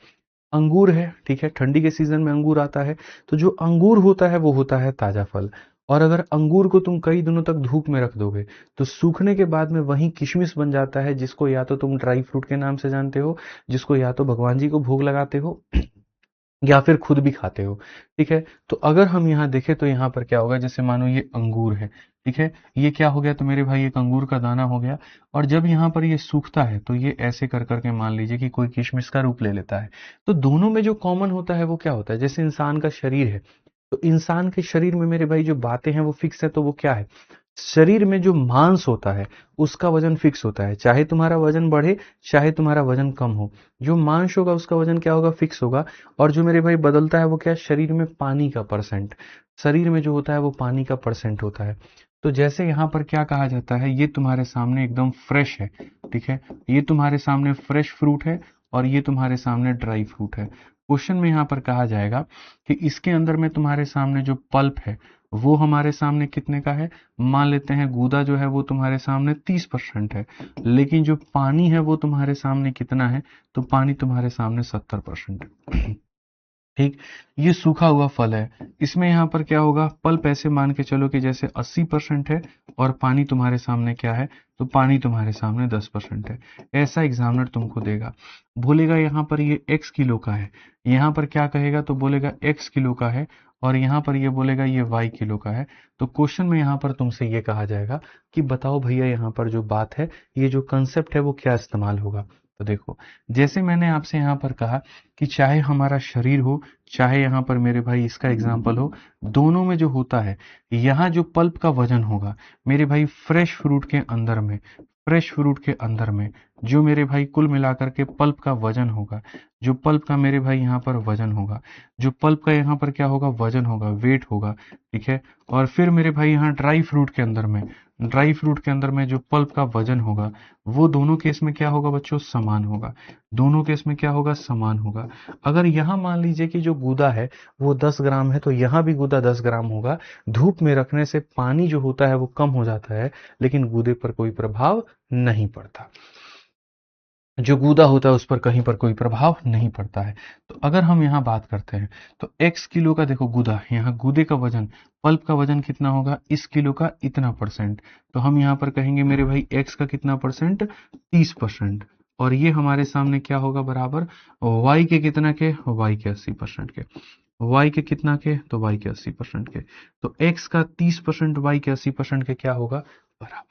अंगूर है, ठीक है, ठंडी के सीजन में अंगूर आता है, तो जो अंगूर होता है वो होता है ताजा फल। और अगर अंगूर को तुम कई दिनों तक धूप में रख दोगे तो सूखने के बाद में वही किशमिश बन जाता है, जिसको या तो तुम ड्राई फ्रूट के नाम से जानते हो, जिसको या तो भगवान जी को भोग लगाते हो या फिर खुद भी खाते हो। ठीक है, तो अगर हम यहाँ देखें तो यहाँ पर क्या होगा, जैसे मानो ये अंगूर है, ठीक है, ये क्या हो गया, तो मेरे भाई एक अंगूर का दाना हो गया। और जब यहाँ पर ये सूखता है तो ये ऐसे कर करके मान लीजिए कि कोई किशमिश का रूप ले लेता है। तो दोनों में जो कॉमन होता है वो क्या होता है, जैसे इंसान का शरीर है, तो इंसान के शरीर में मेरे भाई जो बातें हैं वो फिक्स है, तो वो क्या है, शरीर में जो मांस होता है उसका वजन फिक्स होता है, चाहे तुम्हारा वजन बढ़े चाहे तुम्हारा वजन कम हो, जो मांस होगा उसका वजन क्या होगा, फिक्स होगा। और जो मेरे भाई बदलता है वो क्या, शरीर में पानी का परसेंट, शरीर में जो होता है वो पानी का परसेंट होता है। तो जैसे यहाँ पर क्या कहा जाता है, ये तुम्हारे सामने एकदम फ्रेश है, ठीक है, ये तुम्हारे सामने फ्रेश फ्रूट है, और ये तुम्हारे सामने ड्राई फ्रूट है। क्वेश्चन में यहाँ पर कहा जाएगा कि इसके अंदर में तुम्हारे सामने जो पल्प है वो हमारे सामने कितने का है, मान लेते हैं गूदा जो है वो तुम्हारे सामने 30% है, लेकिन जो पानी है वो तुम्हारे सामने कितना है, तो पानी तुम्हारे सामने 70% है। ठीक, ये सूखा हुआ फल है, इसमें यहाँ पर क्या होगा, पल्प ऐसे मान के चलो कि जैसे 80% है, और पानी तुम्हारे सामने क्या है, तो पानी तुम्हारे सामने 10% है। ऐसा एग्जामिनर तुमको देगा, बोलेगा यहाँ पर ये x किलो का है, यहाँ पर क्या कहेगा, तो बोलेगा x किलो का है, और यहाँ पर ये बोलेगा ये y किलो का है। तो क्वेश्चन में यहाँ पर तुमसे ये कहा जाएगा कि बताओ भैया यहाँ पर जो बात है, ये जो कंसेप्ट है वो क्या इस्तेमाल होगा। तो देखो, जैसे मैंने आपसे यहाँ पर कहा कि चाहे हमारा शरीर हो, चाहे यहाँ पर मेरे भाई इसका एग्जाम्पल हो, दोनों में जो होता है, यहाँ जो पल्प का वजन होगा मेरे भाई फ्रेश फ्रूट के अंदर में, फ्रेश फ्रूट के अंदर में जो मेरे भाई कुल मिलाकर के पल्प का वजन होगा, जो पल्प का मेरे भाई यहाँ पर वजन होगा, जो पल्प का यहाँ पर क्या होगा, वजन होगा, वेट होगा, ठीक है। और फिर मेरे भाई यहाँ ड्राई फ्रूट के अंदर में, ड्राई फ्रूट के अंदर में जो पल्प का वजन होगा, वो दोनों केस में क्या होगा बच्चों, समान होगा। दोनों केस में क्या होगा, समान होगा। अगर यहाँ मान लीजिए कि जो गूदा है वो 10 ग्राम है, तो यहाँ भी गूदा 10 ग्राम होगा। धूप में रखने से पानी जो होता है वो कम हो जाता है, लेकिन गूदे पर कोई प्रभाव नहीं पड़ता। जो गूदा होता है उस पर कहीं पर कोई प्रभाव नहीं पड़ता है। तो अगर हम यहाँ बात करते हैं तो x किलो का देखो गूदा, यहाँ गूदे का वजन, पल्प का वजन कितना होगा, इस किलो का इतना परसेंट। तो हम यहाँ पर कहेंगे मेरे भाई x का कितना परसेंट, 30%। और ये हमारे सामने क्या होगा, बराबर y के कितना के, y के 80% के, y के कितना के, तो y के 80% के। तो x का 30% y के 80% के क्या होगा, बराबर।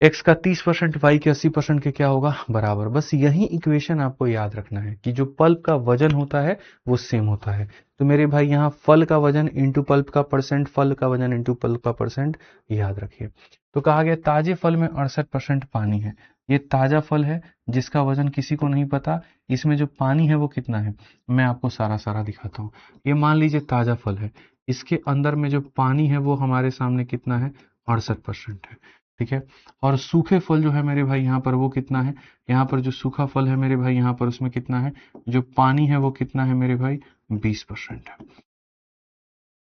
x का 30% y के 80% के क्या होगा, बराबर। बस यही इक्वेशन आपको याद रखना है कि जो पल्प का वजन होता है वो सेम होता है। तो मेरे भाई यहाँ फल का वजन इंटू पल्प का परसेंट, फल का वजन इंटू पल्प का परसेंट, याद रखिए। तो कहा गया ताजे फल में 68% पानी है। ये ताजा फल है जिसका वजन किसी को नहीं पता। इसमें जो पानी है वो कितना है, मैं आपको सारा सारा दिखाता हूँ। ये मान लीजिए ताजा फल है, इसके अंदर में जो पानी है वो हमारे सामने कितना है, 68% है, ठीक है। और सूखे फल जो है मेरे भाई यहाँ पर वो कितना है, यहाँ पर जो सूखा फल है मेरे भाई यहाँ पर उसमें कितना है, जो पानी है वो कितना है मेरे भाई, 20% है,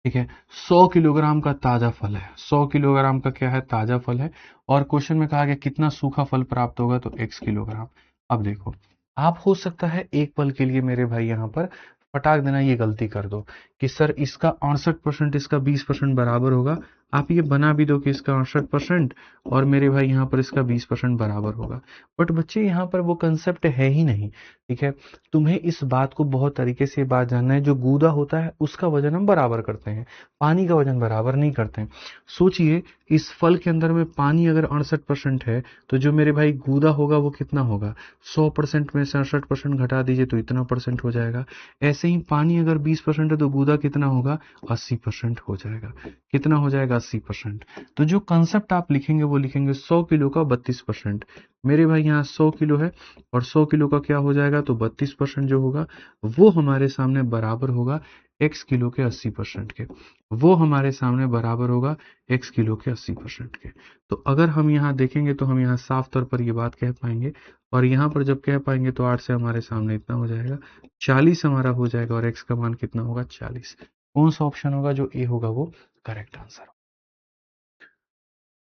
ठीक है। 100 किलोग्राम का ताजा फल है, 100 किलोग्राम का क्या है, ताजा फल है। और क्वेश्चन में कहा गया कितना सूखा फल प्राप्त होगा, तो x किलोग्राम। अब देखो, आप हो सकता है एक पल के लिए मेरे भाई यहाँ पर फटाक देना ये गलती कर दो कि सर इसका 68% इसका 20% बराबर होगा। आप ये बना भी दो कि इसका 68% और मेरे भाई यहाँ पर इसका 20% बराबर होगा। बट बच्चे यहाँ पर वो कंसेप्ट है ही नहीं, ठीक है। तुम्हें इस बात को बहुत तरीके से बात जानना है, जो गूदा होता है उसका वजन हम बराबर करते हैं, पानी का वजन बराबर नहीं करते हैं। सोचिए इस फल के अंदर में पानी अगर 68% है, तो जो मेरे भाई गूदा होगा वो कितना होगा, 100% में से 68% घटा दीजिए तो इतना परसेंट हो जाएगा। ऐसे ही पानी अगर 20% है तो गूदा कितना होगा, 80% हो जाएगा। कितना हो जाएगा, 80%। तो जो कंसेप्ट आप लिखेंगे वो लिखेंगे 100 किलो का 32%। मेरे भाई यहाँ 100 किलो है और 100 किलो का क्या हो जाएगा, तो 32% जो होगा वो हमारे सामने बराबर होगा x किलो के 80% के। वो हमारे सामने बराबर होगा x किलो के 80% के। तो अगर हम यहाँ देखेंगे तो हम यहाँ साफ तौर पर ये बात कह पाएंगे, और यहाँ पर जब कह पाएंगे तो 8 से हमारे सामने इतना हो जाएगा, 40 हमारा हो जाएगा, और x का मान कितना होगा, 40। कौन सा ऑप्शन होगा, जो ए होगा वो करेक्ट आंसर,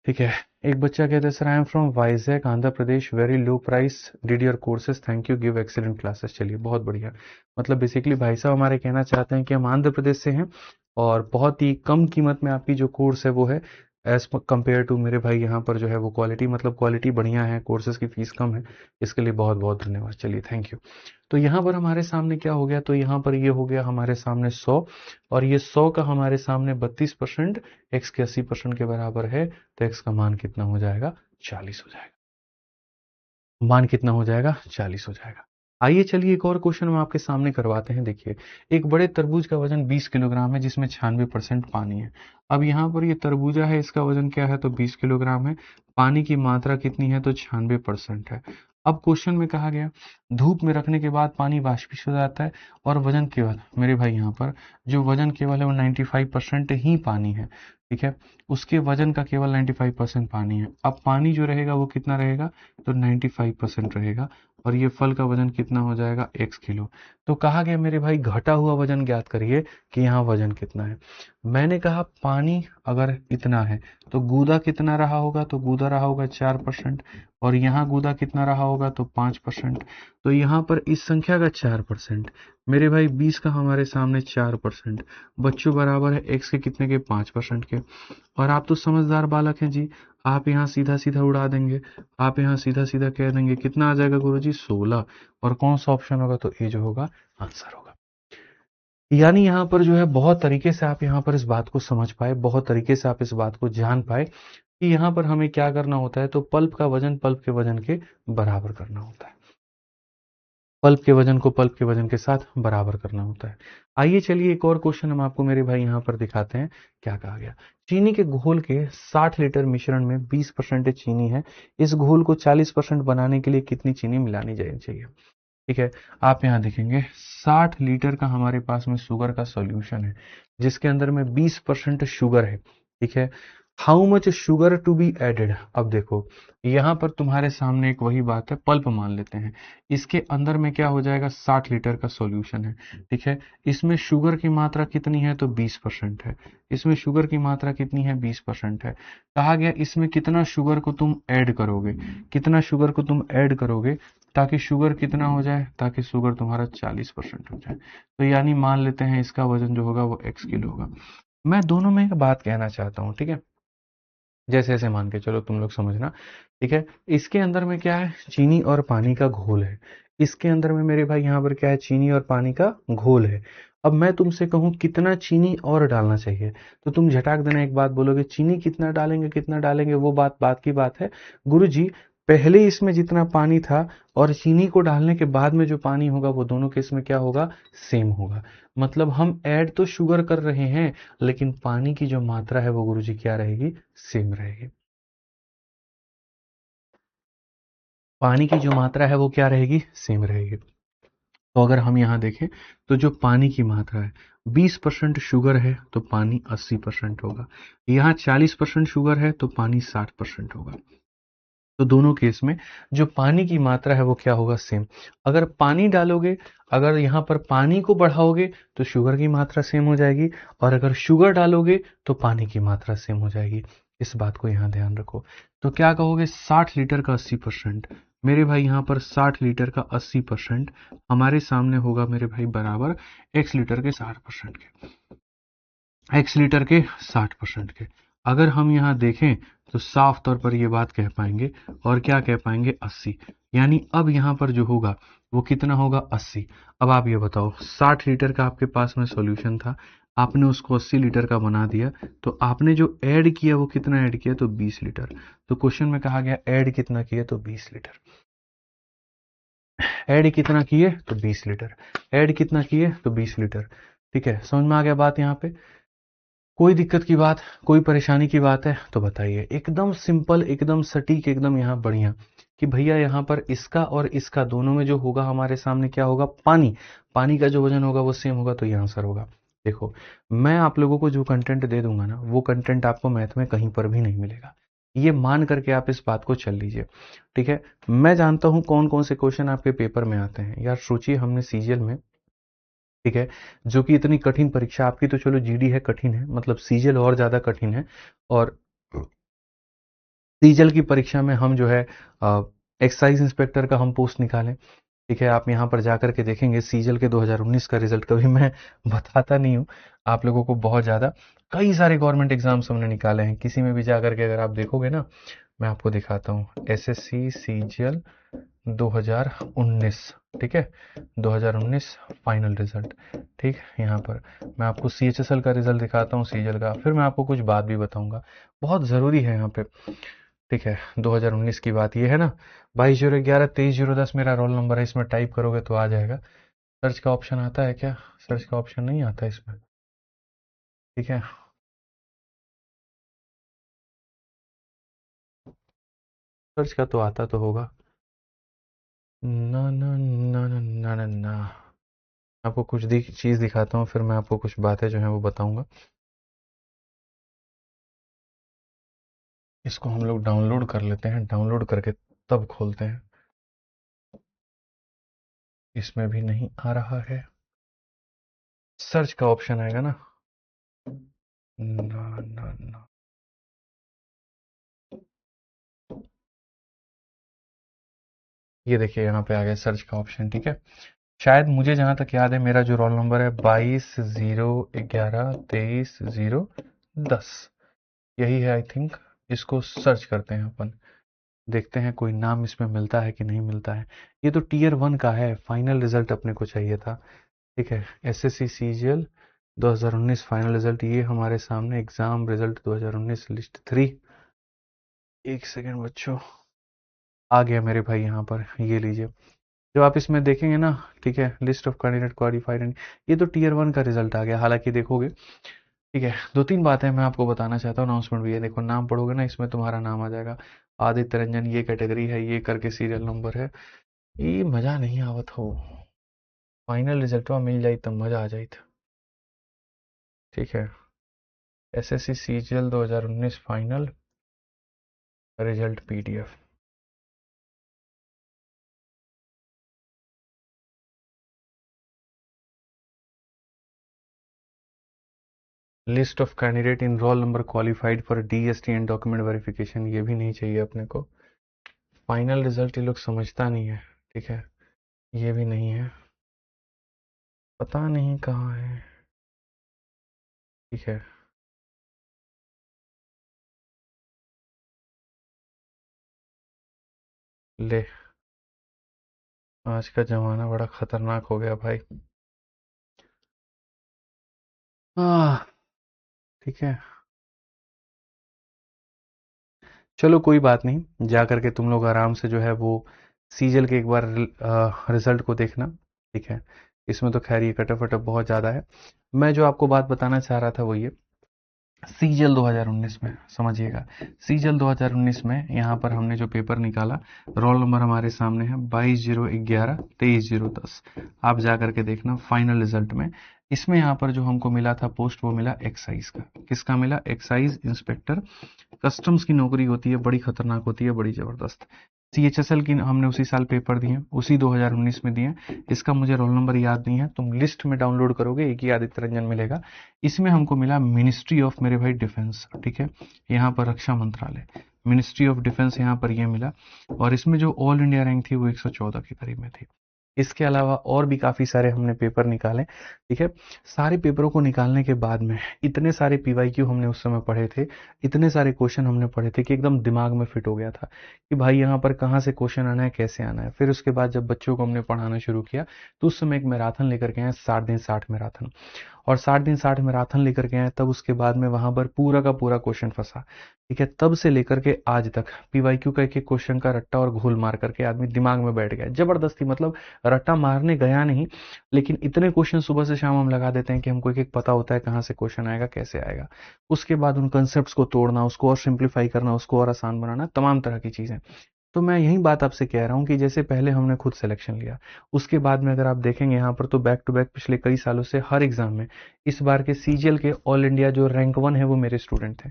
ठीक है। एक बच्चा कहता है sir I am from Vizag Andhra Pradesh, very low price did your courses, thank you, give excellent classes. चलिए बहुत बढ़िया। मतलब बेसिकली भाई साहब हमारे कहना चाहते हैं कि हम आंध्र प्रदेश से हैं और बहुत ही कम कीमत में आपकी जो कोर्स है वो है, एज कम्पेयर टू मेरे भाई यहाँ पर जो है वो क्वालिटी, मतलब क्वालिटी बढ़िया है, कोर्सेज की फीस कम है। इसके लिए बहुत बहुत धन्यवाद। चलिए थैंक यू। तो यहाँ पर हमारे सामने क्या हो गया, तो यहाँ पर ये हो गया हमारे सामने 100, और ये 100 का हमारे सामने 32% x के 80% के बराबर है। तो x का मान कितना हो जाएगा, 40 हो जाएगा। मान कितना हो जाएगा, 40 हो जाएगा। आइए चलिए एक और क्वेश्चन हम आपके सामने करवाते हैं। देखिए, एक बड़े तरबूज का वजन 20 किलोग्राम है जिसमें 96% पानी है। अब यहाँ पर ये तरबूजा है, इसका वजन क्या है, तो 20 किलोग्राम है। पानी की मात्रा कितनी है, तो 96% है। अब क्वेश्चन में कहा गया धूप में रखने के बाद पानी वाष्पित हो जाता है और वजन केवल, मेरे भाई यहाँ पर जो वजन केवल है वो 95% ही पानी है, ठीक है। उसके वजन का केवल 95% पानी है। अब पानी जो रहेगा वो कितना रहेगा, तो 95% रहेगा। और ये फल का वजन कितना हो जाएगा, x किलो। तो कहा गया मेरे भाई घटा हुआ वजन ज्ञात करिए कि यहाँ वजन कितना है। मैंने कहा पानी अगर इतना है तो गूदा कितना रहा होगा, तो गूदा रहा होगा 4%, और यहाँ गूदा कितना रहा होगा, तो 5%। तो यहाँ पर इस संख्या का 4%, मेरे भाई 20 का हमारे सामने 4%, बच्चों बराबर है x के कितने के, 5% के। और आप तो समझदार बालक हैं जी, आप यहाँ सीधा सीधा उड़ा देंगे, आप यहाँ सीधा सीधा कह देंगे कितना आ जाएगा गुरुजी, 16। और कौन सा ऑप्शन होगा, तो ए जो होगा आंसर होगा। यानी यहाँ पर जो है बहुत तरीके से आप यहाँ पर इस बात को समझ पाए, बहुत तरीके से आप इस बात को जान पाए कि यहाँ पर हमें क्या करना होता है, तो पल्प का वजन पल्प के वजन के बराबर करना होता है, पल्प के वजन को पल्प के वजन के साथ बराबर करना होता है। आइए चलिए एक और क्वेश्चन हम आपको मेरे भाई यहाँ पर दिखाते हैं, क्या कहा गया। चीनी के घोल के 60 लीटर मिश्रण में 20% चीनी है, इस घोल को 40% बनाने के लिए कितनी चीनी मिलानी जानी चाहिए। ठीक है, आप यहाँ देखेंगे 60 लीटर का हमारे पास में शुगर का सॉल्यूशन है, जिसके अंदर में 20% शुगर है। ठीक है, how much sugar to be added. अब देखो यहाँ पर तुम्हारे सामने एक वही बात है, पल्प मान लेते हैं, इसके अंदर में क्या हो जाएगा, 60 लीटर का सॉल्यूशन है। ठीक है, इसमें शुगर की मात्रा कितनी है, तो 20% है, इसमें शुगर की मात्रा कितनी है, 20% है। कहा गया इसमें कितना शुगर को तुम ऐड करोगे, कितना शुगर को तुम ऐड करोगे, ताकि शुगर कितना हो जाए, ताकि शुगर तुम्हारा 40% हो जाए। तो यानी मान लेते हैं इसका वजन जो होगा वो x किलो होगा। मैं दोनों में एक बात कहना चाहता हूँ, ठीक है, जैसे ऐसे मान के चलो तुम लोग समझना। ठीक है, इसके अंदर में क्या है, चीनी और पानी का घोल है, इसके अंदर में मेरे भाई यहाँ पर क्या है, चीनी और पानी का घोल है। अब मैं तुमसे कहूं कितना चीनी और डालना चाहिए, तो तुम झटाक देना एक बात बोलोगे, चीनी कितना डालेंगे कितना डालेंगे, वो बात बात की बात है। गुरुजी पहले इसमें जितना पानी था और चीनी को डालने के बाद में जो पानी होगा वो दोनों के इसमें क्या होगा, सेम होगा। मतलब हम ऐड तो शुगर कर रहे हैं, लेकिन पानी की जो मात्रा है वो गुरुजी क्या रहेगी, सेम रहेगी। पानी की जो मात्रा है वो क्या रहेगी, सेम रहेगी। तो अगर हम यहाँ देखें तो जो पानी की मात्रा है, 20% शुगर है तो पानी 80% होगा, यहाँ 40% शुगर है तो पानी 60% होगा। तो दोनों केस में जो पानी की मात्रा है वो क्या होगा, सेम। अगर पानी डालोगे, अगर यहाँ पर पानी को बढ़ाओगे तो शुगर की मात्रा सेम हो जाएगी, और अगर शुगर डालोगे तो पानी की मात्रा सेम हो जाएगी। इस बात को यहाँ ध्यान रखो। तो क्या कहोगे, 60 लीटर का 80%, मेरे भाई यहाँ पर 60 लीटर का 80% हमारे सामने होगा मेरे भाई बराबर x लीटर के 60% के, x लीटर के 60% के। अगर हम यहाँ देखें तो साफ तौर पर ये बात कह पाएंगे, और क्या कह पाएंगे, 80। यानी अब यहाँ पर जो होगा वो कितना होगा, 80। अब आप ये बताओ, 60 लीटर का आपके पास में सॉल्यूशन था, आपने उसको 80 लीटर का बना दिया, तो आपने जो ऐड किया वो कितना ऐड किया, तो 20 लीटर। तो क्वेश्चन में कहा गया ऐड कितना किया, तो 20 लीटर। ऐड कितना किए, तो 20 लीटर। ऐड कितना किए, तो 20 लीटर। ठीक है, समझ में आ गया बात यहाँ पे। कोई दिक्कत की बात, कोई परेशानी की बात है तो बताइए। एकदम सिंपल, एकदम सटीक, एकदम यहाँ बढ़िया, कि भैया यहाँ पर इसका और इसका दोनों में जो होगा हमारे सामने क्या होगा, पानी, पानी का जो वजन होगा वो सेम होगा, तो ये आंसर होगा। देखो मैं आप लोगों को जो कंटेंट दे दूंगा ना, वो कंटेंट आपको मैथ में कहीं पर भी नहीं मिलेगा, ये मान करके आप इस बात को चल लीजिए। ठीक है, मैं जानता हूं कौन कौन से क्वेश्चन आपके पेपर में आते हैं यार। सोचिए हमने सीजीएल में, ठीक है, जो कि इतनी कठिन परीक्षा, आपकी तो चलो जीडी है, कठिन है, मतलब सीजल और ज्यादा कठिन है। और सीजल की परीक्षा में हम जो है एक्साइज इंस्पेक्टर का हम पोस्ट निकालें। ठीक है, आप यहाँ पर जाकर के देखेंगे सीजल के 2019 का रिजल्ट कभी मैं बताता नहीं हूँ आप लोगों को, बहुत ज्यादा कई सारे गवर्नमेंट एग्जाम्स हमने निकाले हैं, किसी में भी जाकर के अगर आप देखोगे ना, मैं आपको दिखाता हूँ, एसएससी सीजीएल 2019, ठीक है, 2019 फाइनल रिजल्ट। ठीक, यहाँ पर मैं आपको सीएचएसएल का रिजल्ट दिखाता हूँ, सीजल का, फिर मैं आपको कुछ बात भी बताऊंगा, बहुत ज़रूरी है यहाँ पे। ठीक है, 2019 की बात ये है ना, 22/11/23/10 मेरा रोल नंबर है, इसमें टाइप करोगे तो आ जाएगा। सर्च का ऑप्शन आता है क्या, सर्च का ऑप्शन नहीं आता इसमें। ठीक है, सर्च का तो आता तो होगा, ना ना ना ना ना ना ना। आपको कुछ चीज़ दिखाता हूँ, फिर मैं आपको कुछ बातें जो है वो बताऊंगा। इसको हम लोग डाउनलोड कर लेते हैं, डाउनलोड करके तब खोलते हैं। इसमें भी नहीं आ रहा है, सर्च का ऑप्शन आएगा ना, ना ना ना। ये देखिए यहाँ पे आ गया सर्च का ऑप्शन। ठीक है, शायद मुझे जहां तक याद है मेरा जो रोल नंबर है 22/11/23/10, यही है आई थिंक। इसको सर्च करते हैं अपन, देखते हैं कोई नाम इसमें मिलता है कि नहीं मिलता है। ये तो टीयर 1 का है, फाइनल रिजल्ट अपने को चाहिए था। ठीक है, एसएससी सीजीएल 2019 फाइनल रिजल्ट, ये हमारे सामने एग्जाम रिजल्ट 2019 लिस्ट 3। एक सेकेंड बच्चों, आ गया मेरे भाई यहाँ पर, ये लीजिए। जब आप इसमें देखेंगे ना, ठीक है, list of candidate qualified and, ये तो टीयर 1 का रिजल्ट आ गया। हालांकि देखोगे, ठीक है, दो तीन बातें मैं आपको बताना चाहता हूँ, अनाउंसमेंट भी है। देखो नाम पढ़ोगे ना, इसमें तुम्हारा नाम आ जाएगा, आदित्य रंजन, ये कैटेगरी है, ये करके सीरियल नंबर है। ये मजा नहीं आवत हो, फाइनल रिजल्ट मिल जाए तब मजा आ जाए। ठीक है, SSC CGL 2019 final result PDF. List of candidate in roll number qualified for DST and document verification, ये भी नहीं चाहिए अपने को। फाइनल रिजल्ट ये लोग समझता नहीं है, ठीक है, ये भी नहीं है, पता नहीं कहाँ है। ठीक है, ले, आज का जमाना बड़ा खतरनाक हो गया भाई। आह, ठीक है, चलो कोई बात नहीं, जा करके तुम लोग आराम से जो है वो सीजल के एक बार रिजल्ट को देखना। ठीक है, इसमें तो खैर ये कटअप वटअप बहुत ज़्यादा है। मैं जो आपको बात बताना चाह रहा था वो ये, सीजल 2019 में समझिएगा, सीजल 2019 में यहाँ पर हमने जो पेपर निकाला, रोल नंबर हमारे सामने है 22/011 23/010। आप जा करके देखना फाइनल रिजल्ट में, इसमें यहाँ पर जो हमको मिला था पोस्ट, वो मिला एक्साइज का। किसका मिला? Excise inspector. कस्टम्स की नौकरी होती है, बड़ी खतरनाक होती है, बड़ी जबरदस्त। सीएचएसएल की हमने उसी साल पेपर दिए, उसी 2019 में दिए। इसका मुझे रोल नंबर याद नहीं है, तुम लिस्ट में डाउनलोड करोगे, एक ही आदित्य रंजन मिलेगा। इसमें हमको मिला मिनिस्ट्री ऑफ, मेरे भाई, डिफेंस। ठीक है, यहाँ पर रक्षा मंत्रालय, मिनिस्ट्री ऑफ डिफेंस यहाँ पर ये मिला। और इसमें जो ऑल इंडिया रैंक थी वो 114 के करीब में थी। इसके अलावा और भी काफ़ी सारे हमने पेपर निकाले। ठीक है, सारे पेपरों को निकालने के बाद में इतने सारे पीवाईक्यू हमने उस समय पढ़े थे, इतने सारे क्वेश्चन हमने पढ़े थे कि एकदम दिमाग में फिट हो गया था कि भाई यहाँ पर कहाँ से क्वेश्चन आना है, कैसे आना है। फिर उसके बाद जब बच्चों को हमने पढ़ाना शुरू किया, तो उस समय एक मैराथन लेकर के आए, 60 दिन 60 मैराथन। और 60 दिन 60 मैराथन लेकर के आए, तब उसके बाद में वहां पर पूरा का पूरा क्वेश्चन फंसा। ठीक है, तब से लेकर के आज तक पीवाईक्यू का एक एक क्वेश्चन का रट्टा और घोल मार करके आदमी दिमाग में बैठ गया जबरदस्ती। मतलब रट्टा मारने गया नहीं, लेकिन इतने क्वेश्चन सुबह से शाम हम लगा देते हैं कि हमको एक एक पता होता है कहाँ से क्वेश्चन आएगा, कैसे आएगा। उसके बाद उन कंसेप्ट को तोड़ना, उसको और सिंप्लीफाई करना, उसको और आसान बनाना, तमाम तरह की चीजें। तो मैं यही बात आपसे कह रहा हूँ कि जैसे पहले हमने खुद सिलेक्शन लिया, उसके बाद में अगर आप देखेंगे यहाँ पर, तो बैक टू बैक पिछले कई सालों से हर एग्जाम में, इस बार के सीजीएल के ऑल इंडिया जो रैंक 1 है वो मेरे स्टूडेंट थे।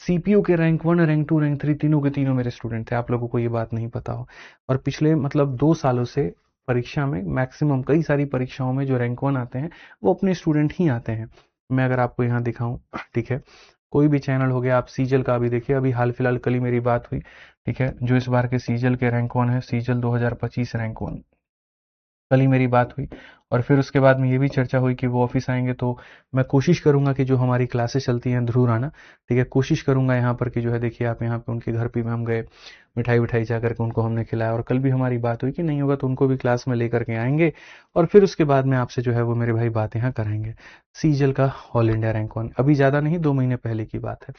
सीपीयू के रैंक 1, रैंक 2, रैंक 3, तीनों के तीनों मेरे स्टूडेंट थे। आप लोगों को ये बात नहीं पता हो। और पिछले मतलब 2 सालों से परीक्षा में मैक्सिमम, कई सारी परीक्षाओं में जो रैंक 1 आते हैं वो अपने स्टूडेंट ही आते हैं। मैं अगर आपको यहाँ दिखाऊं, ठीक है, कोई भी चैनल हो गया, आप सीजल का भी देखिए, अभी हाल फिलहाल कल ही मेरी बात हुई। ठीक है, जो इस बार के सीजल के रैंक 1 है, सीजल 2025 रैंक 1, कल ही मेरी बात हुई। और फिर उसके बाद में ये भी चर्चा हुई कि वो ऑफिस आएंगे, तो मैं कोशिश करूंगा कि जो हमारी क्लासेस चलती हैं ध्रुव राणा, ठीक है, कोशिश करूंगा यहाँ पर कि जो है, देखिए आप यहाँ पे उनके घर पे भी हम गए, मिठाई विठाई जा करके उनको हमने खिलाया। और कल भी हमारी बात हुई कि नहीं होगा तो उनको भी क्लास में लेकर के आएंगे, और फिर उसके बाद में आपसे जो है वो मेरे भाई बात यहाँ कराएंगे। सीजल का ऑल इंडिया रैंक 1 अभी ज़्यादा नहीं, 2 महीने पहले की बात है।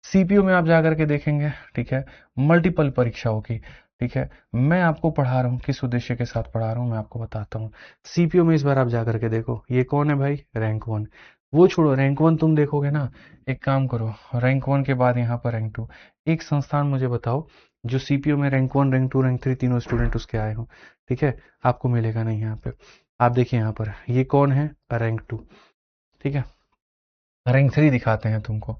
सीपीयू में आप जाकर के देखेंगे, ठीक है, मल्टीपल परीक्षाओं की। ठीक है, मैं आपको पढ़ा रहा हूँ, किस उद्देश्य के साथ पढ़ा रहा हूँ मैं आपको बताता हूँ। सीपीयू में इस बार आप जाकर के देखो, ये कौन है भाई? रैंक 1। वो छोड़ो, रैंक 1 तुम देखोगे ना, एक काम करो, रैंक 1 के बाद यहाँ पर रैंक 2, एक संस्थान मुझे बताओ जो सीपीयू में रैंक 1, रैंक 2, रैंक 3 तीनों स्टूडेंट उसके आए हो। ठीक है, आपको मिलेगा नहीं यहाँ पे। आप देखिए यहाँ पर, ये कौन है? रैंक 2। ठीक है, रैंक 3 दिखाते हैं तुमको।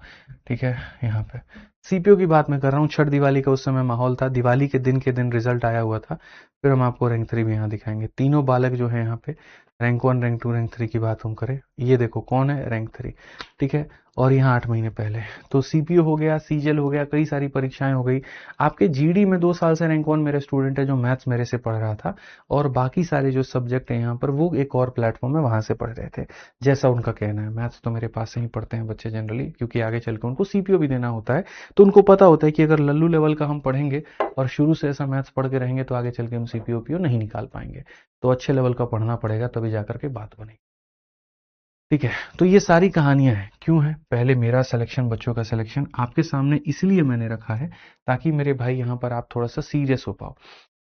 ठीक है, यहाँ पे सीपीयू की बात मैं कर रहा हूँ, छठ दिवाली का उस समय माहौल था, दिवाली के दिन रिजल्ट आया हुआ था। फिर हम आपको रैंक 3 भी यहाँ दिखाएंगे। तीनों बालक जो है यहाँ पे, रैंक 1, रैंक 2, रैंक 3 की बात हम करें, ये देखो कौन है? रैंक 3। ठीक है, और यहाँ 8 महीने पहले। तो सीपीयू हो गया, सीजीएल हो गया, कई सारी परीक्षाएं हो गई। आपके जीडी में 2 साल से रैंक 1 मेरे स्टूडेंट है जो मैथ्स मेरे से पढ़ रहा था, और बाकी सारे जो सब्जेक्ट है यहाँ पर वो एक और प्लेटफॉर्म में वहां से पढ़ रहे थे। जैसा उनका कहना है, मैथ्स तो मेरे पास से ही पढ़ते हैं बच्चे जनरली, क्योंकि आगे चल के उनको सीपीओ भी देना होता है। तो उनको पता होता है कि अगर लल्लू लेवल का हम पढ़ेंगे और शुरू से ऐसा मैथ्स पढ़ के रहेंगे, तो आगे चल के हम सीपीओ पीओ नहीं निकाल पाएंगे। तो अच्छे लेवल का पढ़ना पड़ेगा, तभी जाकर के बात बनेगी। ठीक है, तो ये सारी कहानियां हैं, क्यों है? पहले मेरा सिलेक्शन, बच्चों का सिलेक्शन आपके सामने इसलिए मैंने रखा है ताकि मेरे भाई यहाँ पर आप थोड़ा सा सीरियस हो पाओ।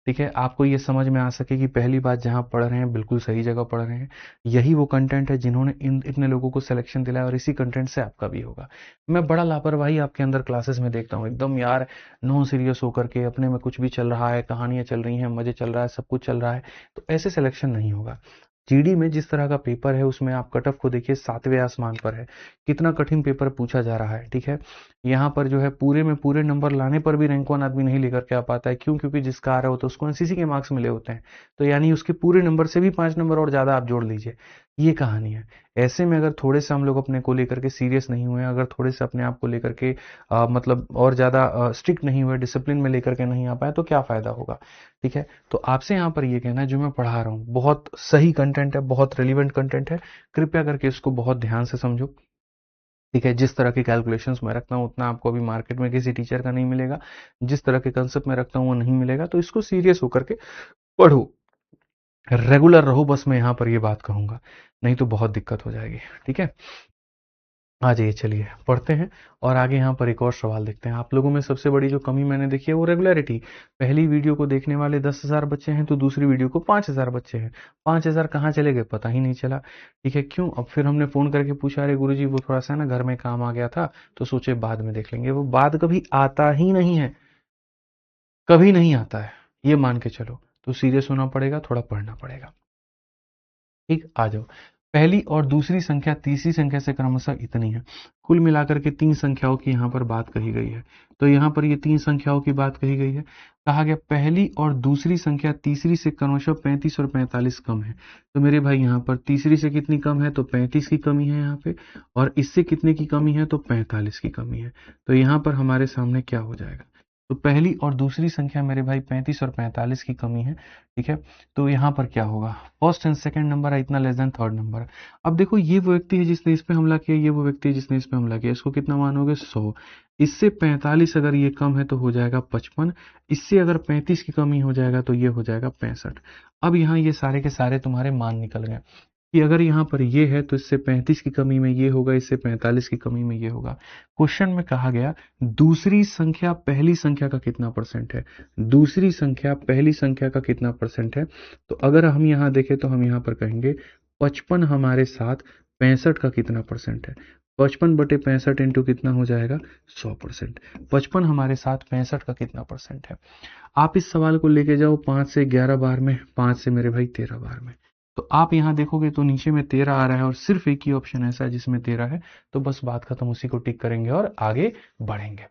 ठीक है, आपको ये समझ में आ सके कि पहली बात जहाँ पढ़ रहे हैं बिल्कुल सही जगह पढ़ रहे हैं। यही वो कंटेंट है जिन्होंने इन इतने लोगों को सिलेक्शन दिलाया, और इसी कंटेंट से आपका भी होगा। मैं बड़ा लापरवाही आपके अंदर क्लासेस में देखता हूँ, एकदम यार नॉन सीरियस होकर के अपने में कुछ भी चल रहा है, कहानियां चल रही हैं, मजे चल रहा है, सब कुछ चल रहा है, तो ऐसे सिलेक्शन नहीं होगा। जीडी में जिस तरह का पेपर है उसमें आप कट ऑफ को देखिए, 7वें आसमान पर है। कितना कठिन पेपर पूछा जा रहा है। ठीक है, यहाँ पर जो है पूरे में पूरे नंबर लाने पर भी रैंक वन आदमी नहीं लेकर के आ पाता है। क्यों? क्योंकि जिसका आ रहा होता है उसको एनसीसी के मार्क्स मिले होते हैं, तो यानी उसके पूरे नंबर से भी 5 नंबर और ज्यादा आप जोड़ लीजिए। ये कहानी है। ऐसे में अगर थोड़े से हम लोग अपने को लेकर के सीरियस नहीं हुए, अगर थोड़े से अपने आप को लेकर के मतलब और ज्यादा स्ट्रिक्ट नहीं हुए, डिसिप्लिन में लेकर के नहीं आ पाए, तो क्या फायदा होगा? ठीक है, तो आपसे यहाँ पर ये कहना है, जो मैं पढ़ा रहा हूँ बहुत सही कंटेंट है, बहुत रेलिवेंट कंटेंट है, कृपया करके इसको बहुत ध्यान से समझो। ठीक है, जिस तरह के कैलकुलेशंस मैं रखता हूँ उतना आपको अभी मार्केट में किसी टीचर का नहीं मिलेगा। जिस तरह के कंसेप्ट मैं रखता हूँ वो नहीं मिलेगा, तो इसको सीरियस होकर के पढ़ो, रेगुलर रहो, बस मैं यहाँ पर ये बात कहूंगा, नहीं तो बहुत दिक्कत हो जाएगी। ठीक है, आ जाइए, चलिए पढ़ते हैं और आगे यहाँ पर एक और सवाल देखते हैं। आप लोगों में सबसे बड़ी जो कमी मैंने देखी है वो रेगुलरिटी। पहली वीडियो को देखने वाले 10,000 बच्चे हैं, तो दूसरी वीडियो को 5,000 बच्चे हैं। 5,000 कहाँ चले गए पता ही नहीं चला। ठीक है, क्यों? अब फिर हमने फोन करके पूछा, अरे गुरुजी वो थोड़ा सा ना घर में काम आ गया था, तो सोचे बाद में देख लेंगे। वो बाद कभी आता ही नहीं है, कभी नहीं आता है, ये मान के चलो। तो सीरियस होना पड़ेगा, थोड़ा पढ़ना पड़ेगा। ठीक, आ जाओ। पहली और दूसरी संख्या तीसरी संख्या से क्रमशः इतनी है। कुल मिलाकर के 3 संख्याओं की यहाँ पर बात कही गई है। तो यहाँ पर ये 3 संख्याओं की बात कही गई है। कहा गया पहली और दूसरी संख्या तीसरी से क्रमशः 35 और 45 कम है। तो मेरे भाई यहाँ पर तीसरी से कितनी कम है? तो 35 की कमी है यहाँ पे। और इससे कितने की कमी है? तो 45 की कमी है। तो यहाँ पर हमारे सामने क्या हो जाएगा? तो पहली और दूसरी संख्या मेरे भाई 35 और 45 की कमी है। ठीक है, तो यहाँ पर क्या होगा? फर्स्ट एंड सेकंड नंबर है इतना लेस देन थर्ड नंबर। अब देखो, ये वो व्यक्ति है जिसने इस पे हमला किया, ये वो व्यक्ति है जिसने इस पे हमला किया, इसको कितना मानोगे? 100। इससे 45 अगर ये कम है तो हो जाएगा 55। इससे अगर 35 की कमी हो जाएगा तो ये हो जाएगा 65। अब यहाँ ये सारे के सारे तुम्हारे मान निकल गए कि अगर यहाँ पर ये है तो इससे 35 की कमी में ये होगा, इससे 45 की कमी में ये होगा। क्वेश्चन में कहा गया दूसरी संख्या पहली संख्या का कितना परसेंट है? दूसरी संख्या पहली संख्या का कितना परसेंट है? तो अगर हम यहाँ देखें तो हम यहाँ पर कहेंगे 55 हमारे साथ 65 का कितना परसेंट है? 55/65 इंटू कितना हो जाएगा? 100%। 55 हमारे साथ 65 का कितना परसेंट है? आप इस सवाल को लेके जाओ 5 से 11 बार में, 5 से मेरे भाई 13 बार में। तो आप यहां देखोगे तो नीचे में 13 आ रहा है और सिर्फ एक ही ऑप्शन ऐसा है जिसमें 13 है। तो बस बात खत्म, उसी को टिक करेंगे और आगे बढ़ेंगे।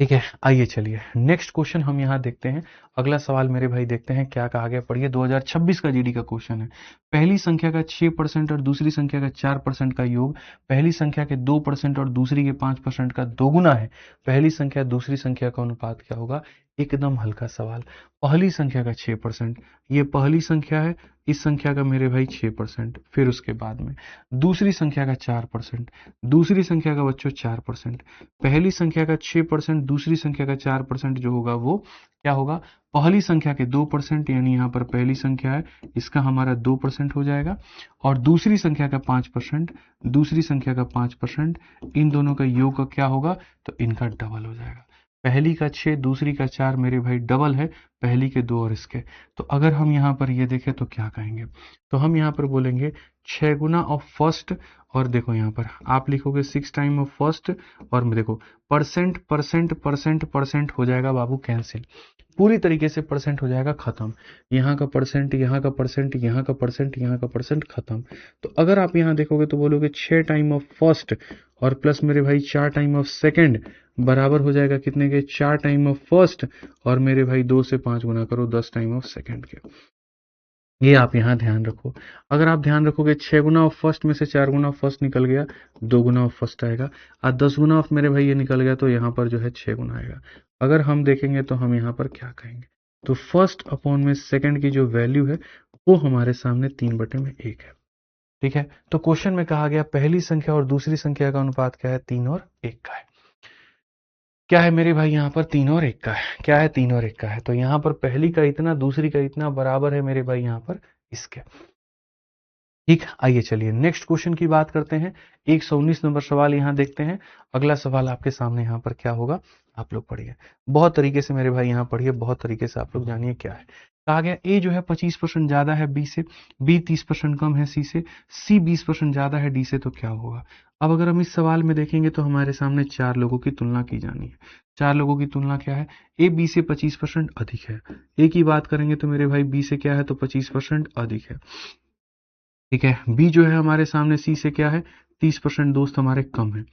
ठीक है, आइए चलिए नेक्स्ट क्वेश्चन हम यहाँ देखते हैं। अगला सवाल मेरे भाई देखते हैं क्या कहा गया, पढ़िए। 2026 का जीडी का क्वेश्चन है। पहली संख्या का 6% और दूसरी संख्या का 4% का योग पहली संख्या के 2% और दूसरी के 5% का दोगुना है। पहली संख्या दूसरी संख्या का अनुपात क्या होगा? एकदम हल्का सवाल। पहली संख्या का 6%, ये पहली संख्या है, इस संख्या का मेरे भाई 6%। फिर उसके बाद में दूसरी संख्या का 4%, दूसरी संख्या का बच्चों 4%। पहली संख्या का 6%, दूसरी संख्या का 4% जो होगा वो क्या होगा? पहली संख्या के 2%, यानी यहाँ पर पहली संख्या है इसका हमारा 2% हो जाएगा, और दूसरी संख्या का 5%, दूसरी संख्या का 5%, इन दोनों का योग का क्या होगा? तो इनका डबल हो जाएगा। पहली का 6, दूसरी का 4 मेरे भाई डबल है पहली के 2 और इसके। तो अगर हम यहाँ पर ये देखें तो क्या कहेंगे? तो हम यहाँ पर बोलेंगे 6 गुना ऑफ फर्स्ट, और देखो यहाँ पर आप लिखोगे 6 टाइम ऑफ फर्स्ट, और देखो परसेंट परसेंट परसेंट परसेंट हो जाएगा बाबू कैंसिल, पूरी तरीके से परसेंट हो जाएगा खत्म। यहाँ का परसेंट, यहाँ का परसेंट, यहाँ का परसेंट, यहाँ का परसेंट खत्म। तो अगर आप यहाँ देखोगे तो बोलोगे 6 टाइम ऑफ फर्स्ट और प्लस मेरे भाई 4 टाइम ऑफ सेकंड बराबर हो जाएगा कितने के? 4 टाइम ऑफ फर्स्ट, और मेरे भाई 2 से 5 गुना करो 10 टाइम ऑफ सेकंड के। ये आप यहाँ ध्यान रखो। अगर आप ध्यान रखोगे 6 गुना ऑफ फर्स्ट में से 4 गुना ऑफ फर्स्ट निकल गया, 2 गुना ऑफ फर्स्ट आएगा, और 10 गुना ऑफ मेरे भाई ये निकल गया, तो यहाँ पर जो है 6 गुना आएगा। अगर हम देखेंगे तो हम यहाँ पर क्या कहेंगे? तो फर्स्ट अपॉन में सेकंड की जो वैल्यू है वो हमारे सामने 3/1 है। ठीक है, तो क्वेश्चन में कहा गया पहली संख्या और दूसरी संख्या का अनुपात क्या है? 3 और 1 का है। क्या है मेरे भाई? यहाँ पर 3 और 1 का है। क्या है? 3 और 1 का है। तो यहाँ पर पहली का इतना, दूसरी का इतना बराबर है मेरे भाई यहाँ पर इसके। ठीक, आइए चलिए नेक्स्ट क्वेश्चन की बात करते हैं। 119 नंबर सवाल यहाँ देखते हैं। अगला सवाल आपके सामने यहाँ पर क्या होगा, आप लोग पढ़िए। बहुत तरीके से मेरे भाई यहाँ पढ़िए, बहुत तरीके से आप लोग जानिए क्या है। कहा गया ए जो है 25% ज्यादा है बी से, बी 30% कम है सी 20% ज्यादा है डी से, तो क्या होगा। अब अगर हम इस सवाल में देखेंगे तो हमारे सामने चार लोगों की तुलना की जानी है। चार लोगों की तुलना क्या है, ए बी से 25% अधिक है। ए की बात करेंगे तो मेरे भाई बी से क्या है, तो 25% अधिक है। ठीक है, बी जो है हमारे सामने सी से क्या है, 30% दोस्त हमारे कम है।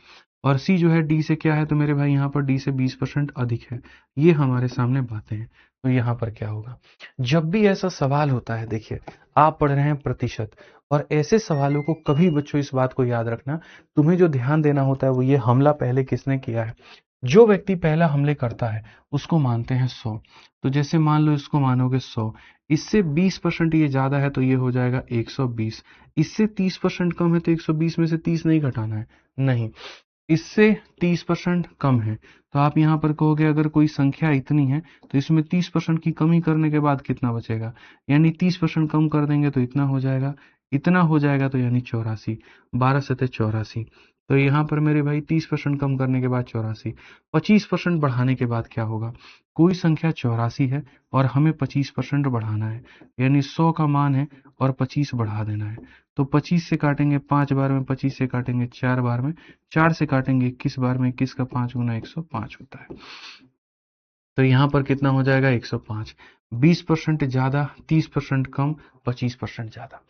और सी जो है डी से क्या है, तो मेरे भाई यहाँ पर डी से 20% अधिक है। ये हमारे सामने बातें हैं। तो यहाँ पर क्या होगा, जब भी ऐसा सवाल होता है, देखिए आप पढ़ रहे हैं प्रतिशत, और ऐसे सवालों को कभी बच्चों इस बात को याद रखना, तुम्हें जो ध्यान देना होता है वो ये हमला पहले किसने किया है। जो व्यक्ति पहला हमले करता है उसको मानते हैं 100। तो जैसे मान लो इसको मानोगे 100, इससे 20% ये ज्यादा है तो ये हो जाएगा 120। इससे 30% कम है तो 120 में से 30 नहीं घटाना है, नहीं, इससे 30% कम है। तो आप यहां पर कहोगे अगर कोई संख्या इतनी है तो इसमें 30% की कमी करने के बाद कितना बचेगा, यानी 30% कम कर देंगे तो इतना हो जाएगा, इतना हो जाएगा, तो यानी 84। 12 सतह 84। तो यहाँ पर मेरे भाई 30% कम करने के बाद 84, 25% बढ़ाने के बाद क्या होगा, कोई संख्या 84 है और हमें 25% बढ़ाना है, यानी 100 का मान है और 25 बढ़ा देना है। तो 25 से काटेंगे 5 बार में, 25 से काटेंगे 4 बार में, 4 से काटेंगे 21 बार में, 21 का 5 गुना 105 होता है। तो यहाँ पर कितना हो जाएगा, 105। 20% ज्यादा, 30% कम, 25% ज्यादा।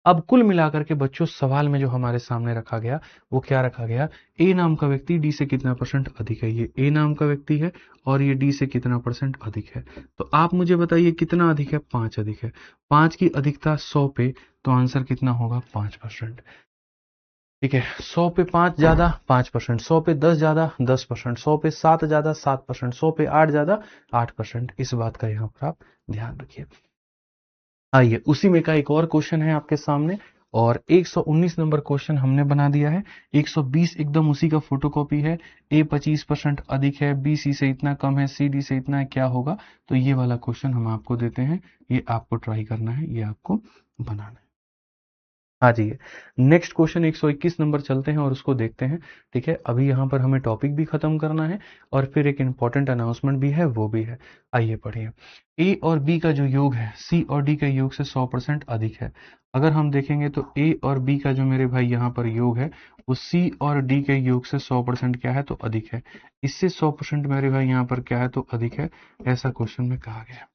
अब कुल मिलाकर के बच्चों सवाल में जो हमारे सामने रखा गया वो क्या रखा गया, ए नाम का व्यक्ति डी से कितना परसेंट अधिक है। ये ए नाम का व्यक्ति है और ये डी से कितना परसेंट अधिक है। तो आप मुझे बताइए कितना अधिक है, 5 अधिक है। 5 की अधिकता 100 पे, तो आंसर कितना होगा, 5%। ठीक है, 100 पे 5 ज्यादा 5%, 100 पे 10 ज्यादा 10%, 100 पे 7 ज्यादा 7%, 100 पे 8 ज्यादा 8%। इस बात का यहाँ पर आप ध्यान रखिए। आइए उसी में का एक और क्वेश्चन है आपके सामने, और 119 नंबर क्वेश्चन हमने बना दिया है। 120 एकदम उसी का फोटोकॉपी है। ए 25% अधिक है, बी सी से इतना कम है, सी डी से इतना है, क्या होगा। तो ये वाला क्वेश्चन हम आपको देते हैं, ये आपको ट्राई करना है, ये आपको बनाना है। आ जाइए नेक्स्ट क्वेश्चन 121 नंबर चलते हैं और उसको देखते हैं। ठीक है, अभी यहाँ पर हमें टॉपिक भी खत्म करना है और फिर एक इंपॉर्टेंट अनाउंसमेंट भी है, वो भी है। आइए पढ़िए। ए और बी का जो योग है सी और डी के योग से 100% अधिक है। अगर हम देखेंगे तो ए और बी का जो मेरे भाई यहाँ पर योग है वो सी और डी के योग से 100% क्या है, तो अधिक है। इससे 100% मेरे भाई यहाँ पर क्या है, तो अधिक है, ऐसा क्वेश्चन में कहा गया है।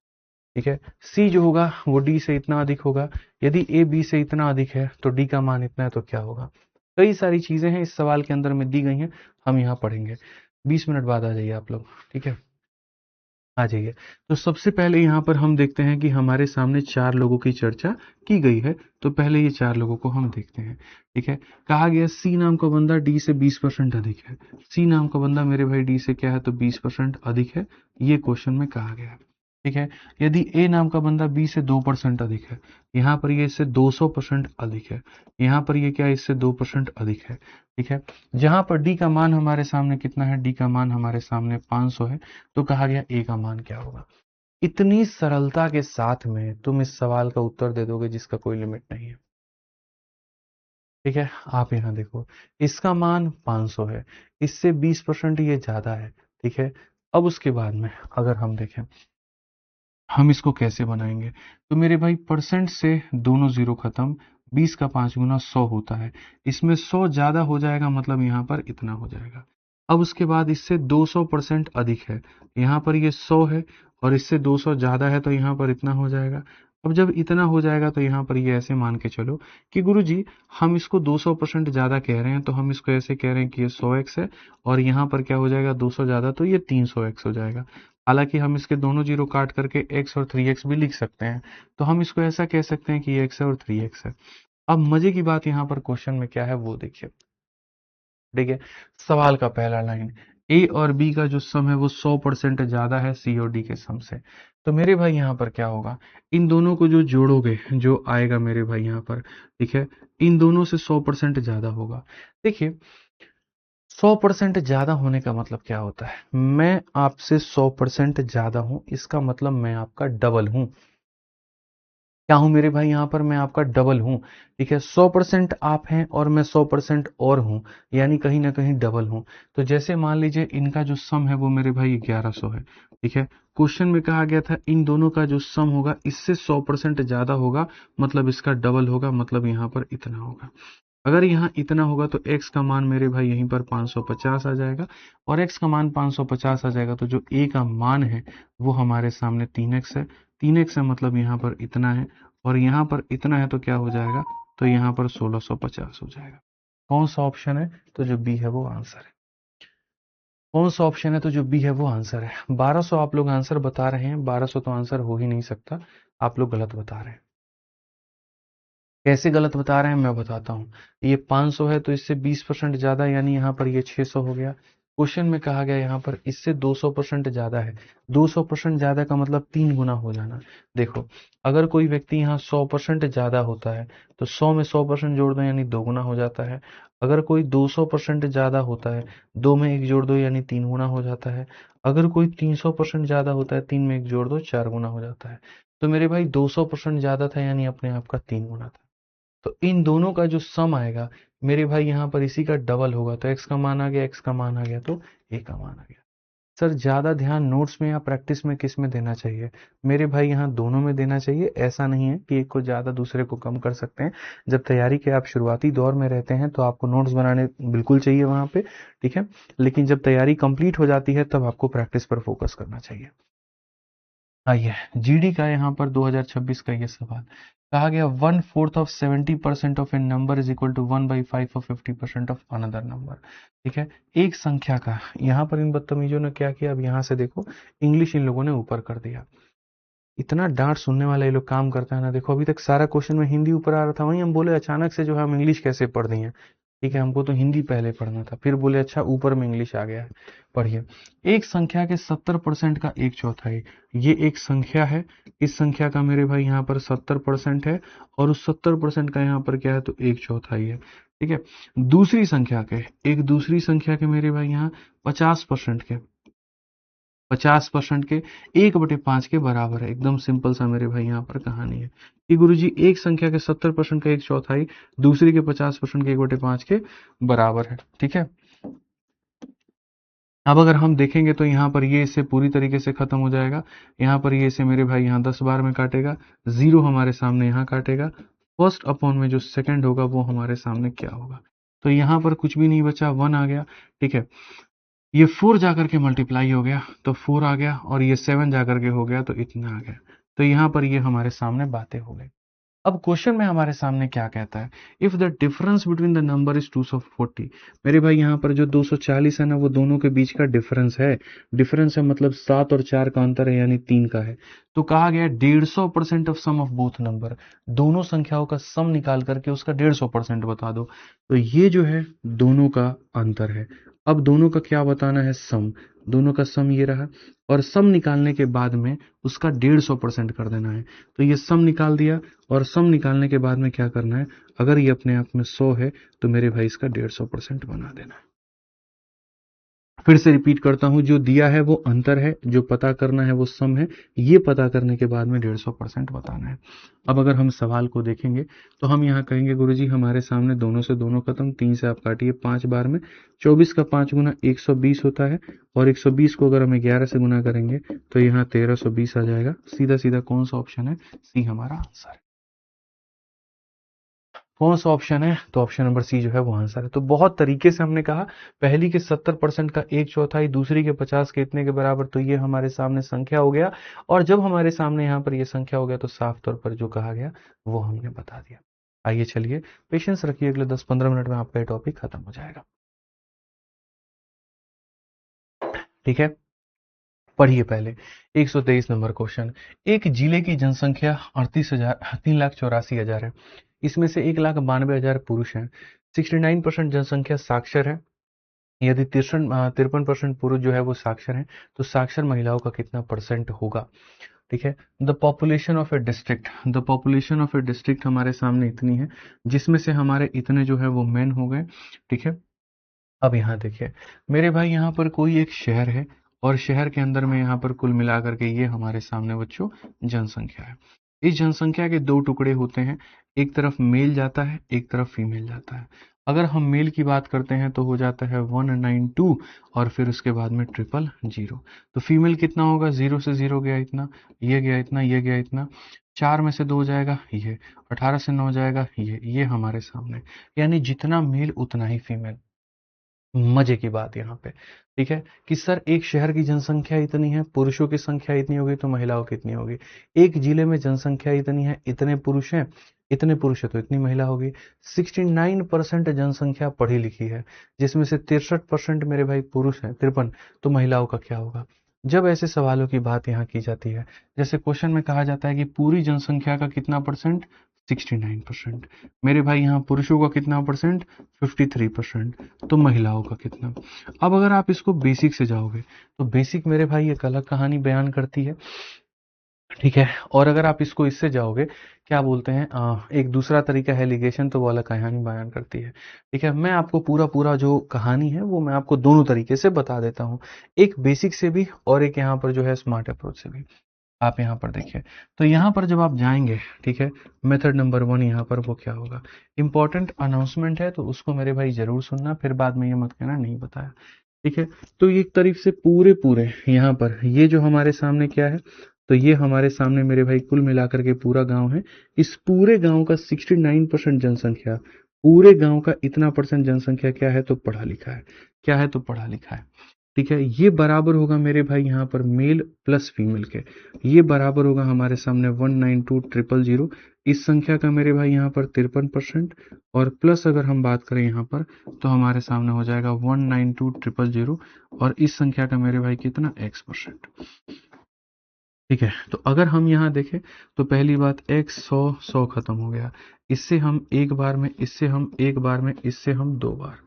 ठीक है, सी जो होगा वो डी से इतना अधिक होगा। यदि ए बी से इतना अधिक है तो डी का मान इतना है, तो क्या होगा। कई सारी चीजें हैं इस सवाल के अंदर में दी गई हैं, हम यहाँ पढ़ेंगे। 20 मिनट बाद आ जाइए आप लोग। ठीक है, आ जाइए। तो सबसे पहले यहाँ पर हम देखते हैं कि हमारे सामने चार लोगों की चर्चा की गई है। तो पहले ये चार लोगों को हम देखते हैं। ठीक है, कहा गया सी नाम का बंदा डी से 20% अधिक है। सी नाम का बंदा मेरे भाई डी से क्या है, तो 20% अधिक है, ये क्वेश्चन में कहा गया है। ठीक है, यदि ए नाम का बंदा बी से 2% अधिक है, यहाँ पर ये इससे 200% अधिक है, यहाँ पर ये क्या है, इससे 2% अधिक है। ठीक है, जहां पर डी का मान हमारे सामने कितना है, डी का मान हमारे सामने 500 है, तो कहा गया ए का मान क्या होगा। इतनी सरलता के साथ में तुम इस सवाल का उत्तर दे दोगे जिसका कोई लिमिट नहीं है। ठीक है, आप यहां देखो, इसका मान 500 है, इससे 20% ये ज्यादा है। ठीक है, अब उसके बाद में अगर हम देखें हम इसको कैसे बनाएंगे, तो मेरे भाई परसेंट से दोनों जीरो खत्म, 20 का 5 गुना 100 होता है, इसमें 100 ज्यादा हो जाएगा, मतलब यहाँ पर इतना हो जाएगा। अब उसके बाद इससे 200% अधिक है, यहाँ पर ये 100 है और इससे 200 ज्यादा है, तो यहाँ पर इतना हो जाएगा। अब जब इतना हो जाएगा तो यहाँ पर ये ऐसे मान के चलो कि गुरुजी हम इसको 200% ज्यादा कह रहे हैं, तो हम इसको ऐसे कह रहे हैं कि ये 100x है, और यहाँ पर क्या हो जाएगा, 200 ज्यादा, तो ये 300x हो जाएगा। हालांकि हम इसके दोनों जीरो काट करके x और 3x भी लिख सकते हैं, तो हम इसको ऐसा कह सकते हैं कि ये x है और 3x है। अब मजे की बात यहाँ पर क्वेश्चन में क्या है वो देखिए। ठीक है, सवाल का पहला लाइन, ए और बी का जो सम है वो 100% ज्यादा है सी और डी के सम से। तो मेरे भाई यहाँ पर क्या होगा, इन दोनों को जो जोड़ोगे जो आएगा मेरे भाई यहाँ पर, ठीक है, इन दोनों से 100% ज्यादा होगा। देखिए 100% ज्यादा होने का मतलब क्या होता है, मैं आपसे 100% ज्यादा हूं, इसका मतलब मैं आपका डबल हूं। क्या हूं मेरे भाई, यहां पर मैं आपका डबल हूं। ठीक है, 100% आप हैं और मैं 100% और हूं, यानी कहीं ना कहीं डबल हूं। तो जैसे मान लीजिए इनका जो सम है वो मेरे भाई 1100 है। ठीक है, क्वेश्चन में कहा गया था इन दोनों का जो सम होगा इससे 100% ज्यादा होगा, मतलब इसका डबल होगा, मतलब यहां पर इतना होगा। अगर यहाँ इतना होगा तो x का मान मेरे भाई यहीं पर 550 आ जाएगा, और x का मान 550 आ जाएगा तो जो a का मान है वो हमारे सामने 3x है। 3x है मतलब यहाँ पर इतना है, और यहाँ पर इतना है तो क्या हो जाएगा, तो यहाँ पर 1650 हो जाएगा। कौन सा ऑप्शन है, तो जो बी है वो आंसर है। कौन सा ऑप्शन है, तो जो बी है वो आंसर है। 1200 आप लोग आंसर बता रहे हैं, 1200 तो आंसर हो ही नहीं सकता, आप लोग गलत बता रहे हैं। कैसे गलत बता रहे हैं मैं बताता हूँ। ये 500 है तो इससे 20% ज्यादा, यानी यहाँ पर ये 600 हो गया। क्वेश्चन में कहा गया यहाँ पर इससे 200% ज्यादा है। 200% ज्यादा का मतलब 3 गुना हो जाना। देखो, अगर कोई व्यक्ति यहाँ 100% ज्यादा होता है तो 100 में 100% जोड़ दो यानी 2 गुना हो जाता है। अगर कोई 200% ज्यादा होता है, 2 में 1 जोड़ दो यानी 3 गुना हो जाता है। अगर कोई 300% ज्यादा होता है, 3 में 1 जोड़ दो 4 गुना हो जाता है। तो मेरे भाई 200% ज्यादा था, यानी अपने आप का 3 गुना था। तो इन दोनों का जो सम आएगा मेरे भाई यहाँ पर इसी का डबल होगा। तो x का मान आ गया, x का मान आ गया, तो a का मान आ गया। सर ज्यादा ध्यान नोट्स में या प्रैक्टिस में किस में देना चाहिए, मेरे भाई यहाँ दोनों में देना चाहिए। ऐसा नहीं है कि एक को ज्यादा दूसरे को कम कर सकते हैं। जब तैयारी के आप शुरुआती दौर में रहते हैं तो आपको नोट्स बनाने बिल्कुल चाहिए वहां पे। ठीक है, लेकिन जब तैयारी कंप्लीट हो जाती है तब आपको प्रैक्टिस पर फोकस करना चाहिए। आइए, जीडी का यहाँ पर 2026 का ये सवाल कहा गया, 1/4 of 70% of an number is equal to 1/5 of 50% of another number. ठीक है, एक संख्या का, यहाँ पर इन बदतमीजों ने क्या किया, अब यहाँ से देखो, इंग्लिश इन लोगों ने ऊपर कर दिया। इतना डांट सुनने वाला ये लोग काम करता है ना। देखो, अभी तक सारा क्वेश्चन में हिंदी ऊपर आ रहा था, वहीं हम बोले अचानक से जो है हम इंग्लिश कैसे पढ़ दिए। ठीक है, हमको तो हिंदी पहले पढ़ना था, फिर बोले अच्छा ऊपर में इंग्लिश आ गया है। पढ़िए, एक संख्या के 70% का 1/4, ये एक संख्या है। इस संख्या का मेरे भाई यहाँ पर 70% है, और उस 70% का यहाँ पर क्या है, तो 1/4 है। ठीक है, दूसरी संख्या के, एक दूसरी संख्या के मेरे भाई यहाँ 50% के, 50% के 1/5 के बराबर है। एकदम सिंपल सा मेरे भाई यहाँ पर कहानी है कि गुरुजी एक संख्या के 70% का 1/4 दूसरी के 50% के 1/5 के बराबर है। ठीक है, अब अगर हम देखेंगे तो यहाँ पर ये इसे पूरी तरीके से खत्म हो जाएगा। यहाँ पर ये इसे मेरे भाई यहाँ 10 बार में काटेगा, जीरो हमारे सामने यहाँ काटेगा, फर्स्ट अपॉन में जो सेकंड होगा वो हमारे सामने क्या होगा, तो यहाँ पर कुछ भी नहीं बचा, 1 आ गया। ठीक है, ये 4 जाकर के मल्टीप्लाई हो गया तो 4 आ गया, और ये 7 जाकर के हो गया तो इतना आ गया। तो यहाँ पर ये हमारे सामने बातें हो गई। अब क्वेश्चन में हमारे सामने क्या कहता है, if the difference between the number is 240। मेरे भाई यहाँ पर जो 240 है ना, वो दोनों के बीच का डिफरेंस है। डिफरेंस है मतलब 7 और 4 का अंतर है, यानी 3 का है। तो कहा गया 150% of sum of both number, दोनों संख्याओं का सम निकाल करके उसका 150% बता दो। तो ये जो है दोनों का अंतर है। अब दोनों का क्या बताना है, सम। दोनों का सम ये रहा, और सम निकालने के बाद में उसका 150% कर देना है। तो ये सम निकाल दिया, और सम निकालने के बाद में क्या करना है, अगर ये अपने आप में 100 है तो मेरे भाई इसका 150% बना देना है। फिर से रिपीट करता हूं, जो दिया है वो अंतर है, जो पता करना है वो सम है। ये पता करने के बाद में 150% बताना है। अब अगर हम सवाल को देखेंगे तो हम यहाँ कहेंगे गुरुजी हमारे सामने दोनों से दोनों खत्म, 3 से आप काटिए 5 बार में, 24 का 5 गुना 120 होता है, और 120 को अगर हम 11 से गुना करेंगे तो यहाँ 1320 आ जाएगा। सीधा सीधा कौन सा ऑप्शन है, सी हमारा आंसर है। कौन सा ऑप्शन है, तो ऑप्शन नंबर सी जो है वो आंसर है। तो बहुत तरीके से हमने कहा, पहली के 70% का 1/4, दूसरी के 50 के इतने के बराबर, तो ये हमारे सामने संख्या हो गया। और जब हमारे सामने यहाँ पर ये संख्या हो गया तो साफ तौर पर जो कहा गया वो हमने बता दिया। आइए चलिए, पेशेंस रखिए, अगले 10-15 मिनट में आपका ये टॉपिक खत्म हो जाएगा। ठीक है, पढ़िए पहले 123 नंबर क्वेश्चन। एक जिले की जनसंख्या 38,000 3,84,000 है। इसमें से 1,92,000 पुरुष हैं। 69% जनसंख्या साक्षर है। यदि 53% पुरुष जो है वो साक्षर हैं, तो साक्षर महिलाओं का कितना परसेंट होगा। ठीक है, the population of A district, the population of A district हमारे सामने इतनी है, जिसमें से हमारे इतने जो है वो मेन हो गए। ठीक है, अब यहाँ देखिए मेरे भाई, यहाँ पर कोई एक शहर है, और शहर के अंदर में यहाँ पर कुल मिलाकर के ये हमारे सामने बच्चों जनसंख्या है। इस जनसंख्या के दो टुकड़े होते हैं, एक तरफ मेल जाता है, एक तरफ फीमेल जाता है। अगर हम मेल की बात करते हैं तो हो जाता है 192 और फिर उसके बाद में 000। तो फीमेल कितना होगा, 0 से 0 गया इतना, ये गया इतना, ये गया इतना, 4 में से 2 जाएगा ये, 18 से 9 जाएगा ये हमारे सामने, यानी जितना मेल उतना ही फीमेल। मजे की बात यहाँ पे, ठीक है, कि सर एक शहर की जनसंख्या इतनी है, पुरुषों की संख्या इतनी होगी तो महिलाओं कितनी होगी। एक जिले में जनसंख्या इतनी है, इतने पुरुष हैं, इतने पुरुष है तो इतनी महिला होगी। 69% जनसंख्या पढ़ी लिखी है, जिसमें से 63% मेरे भाई पुरुष हैं, 53, तो महिलाओं का क्या होगा। जब ऐसे सवालों की बात यहाँ की जाती है, जैसे क्वेश्चन में कहा जाता है कि पूरी जनसंख्या का कितना परसेंट, 69%, मेरे भाई यहाँ पुरुषों का कितना परसेंट, 53%, तो महिलाओं का कितना। अब अगर आप इसको बेसिक से जाओगे तो बेसिक मेरे भाई एक अलग कहानी बयान करती है, ठीक है। और अगर आप इसको इससे जाओगे, क्या बोलते हैं, एक दूसरा तरीका है लिगेशन, तो वो अलग कहानी बयान करती है, ठीक है। मैं आपको पूरा पूरा जो कहानी है वो मैं आपको दोनों तरीके से बता देता हूँ, एक बेसिक से भी और एक यहाँ पर जो है स्मार्ट अप्रोच से भी। आप यहाँ पर देखिए, तो यहाँ पर जब आप जाएंगे, ठीक है, मेथड नंबर 1 यहाँ पर वो क्या होगा, इंपॉर्टेंट अनाउंसमेंट है तो उसको मेरे भाई जरूर सुनना, फिर बाद में ये मत कहना नहीं बताया, ठीक है। तो ये एक तरीके से पूरे पूरे यहाँ पर ये जो हमारे सामने क्या है, तो ये हमारे सामने मेरे भाई कुल मिलाकर के पूरा गांव है। इस पूरे गांव का 69% जनसंख्या, पूरे गांव का इतना परसेंट जनसंख्या क्या है, तो पढ़ा लिखा है, क्या है, तो पढ़ा लिखा है, ठीक है। ये बराबर होगा मेरे भाई यहाँ पर मेल प्लस फीमेल के, ये बराबर होगा हमारे सामने 192,000। इस संख्या का मेरे भाई यहाँ पर 53%, और प्लस अगर हम बात करें यहाँ पर तो हमारे सामने हो जाएगा 192,000, और इस संख्या का मेरे भाई कितना, x%, ठीक है। तो अगर हम यहाँ देखें तो पहली बात x 100 खत्म हो गया, इससे हम एक बार में, इससे हम एक बार में, इससे हम दो बार,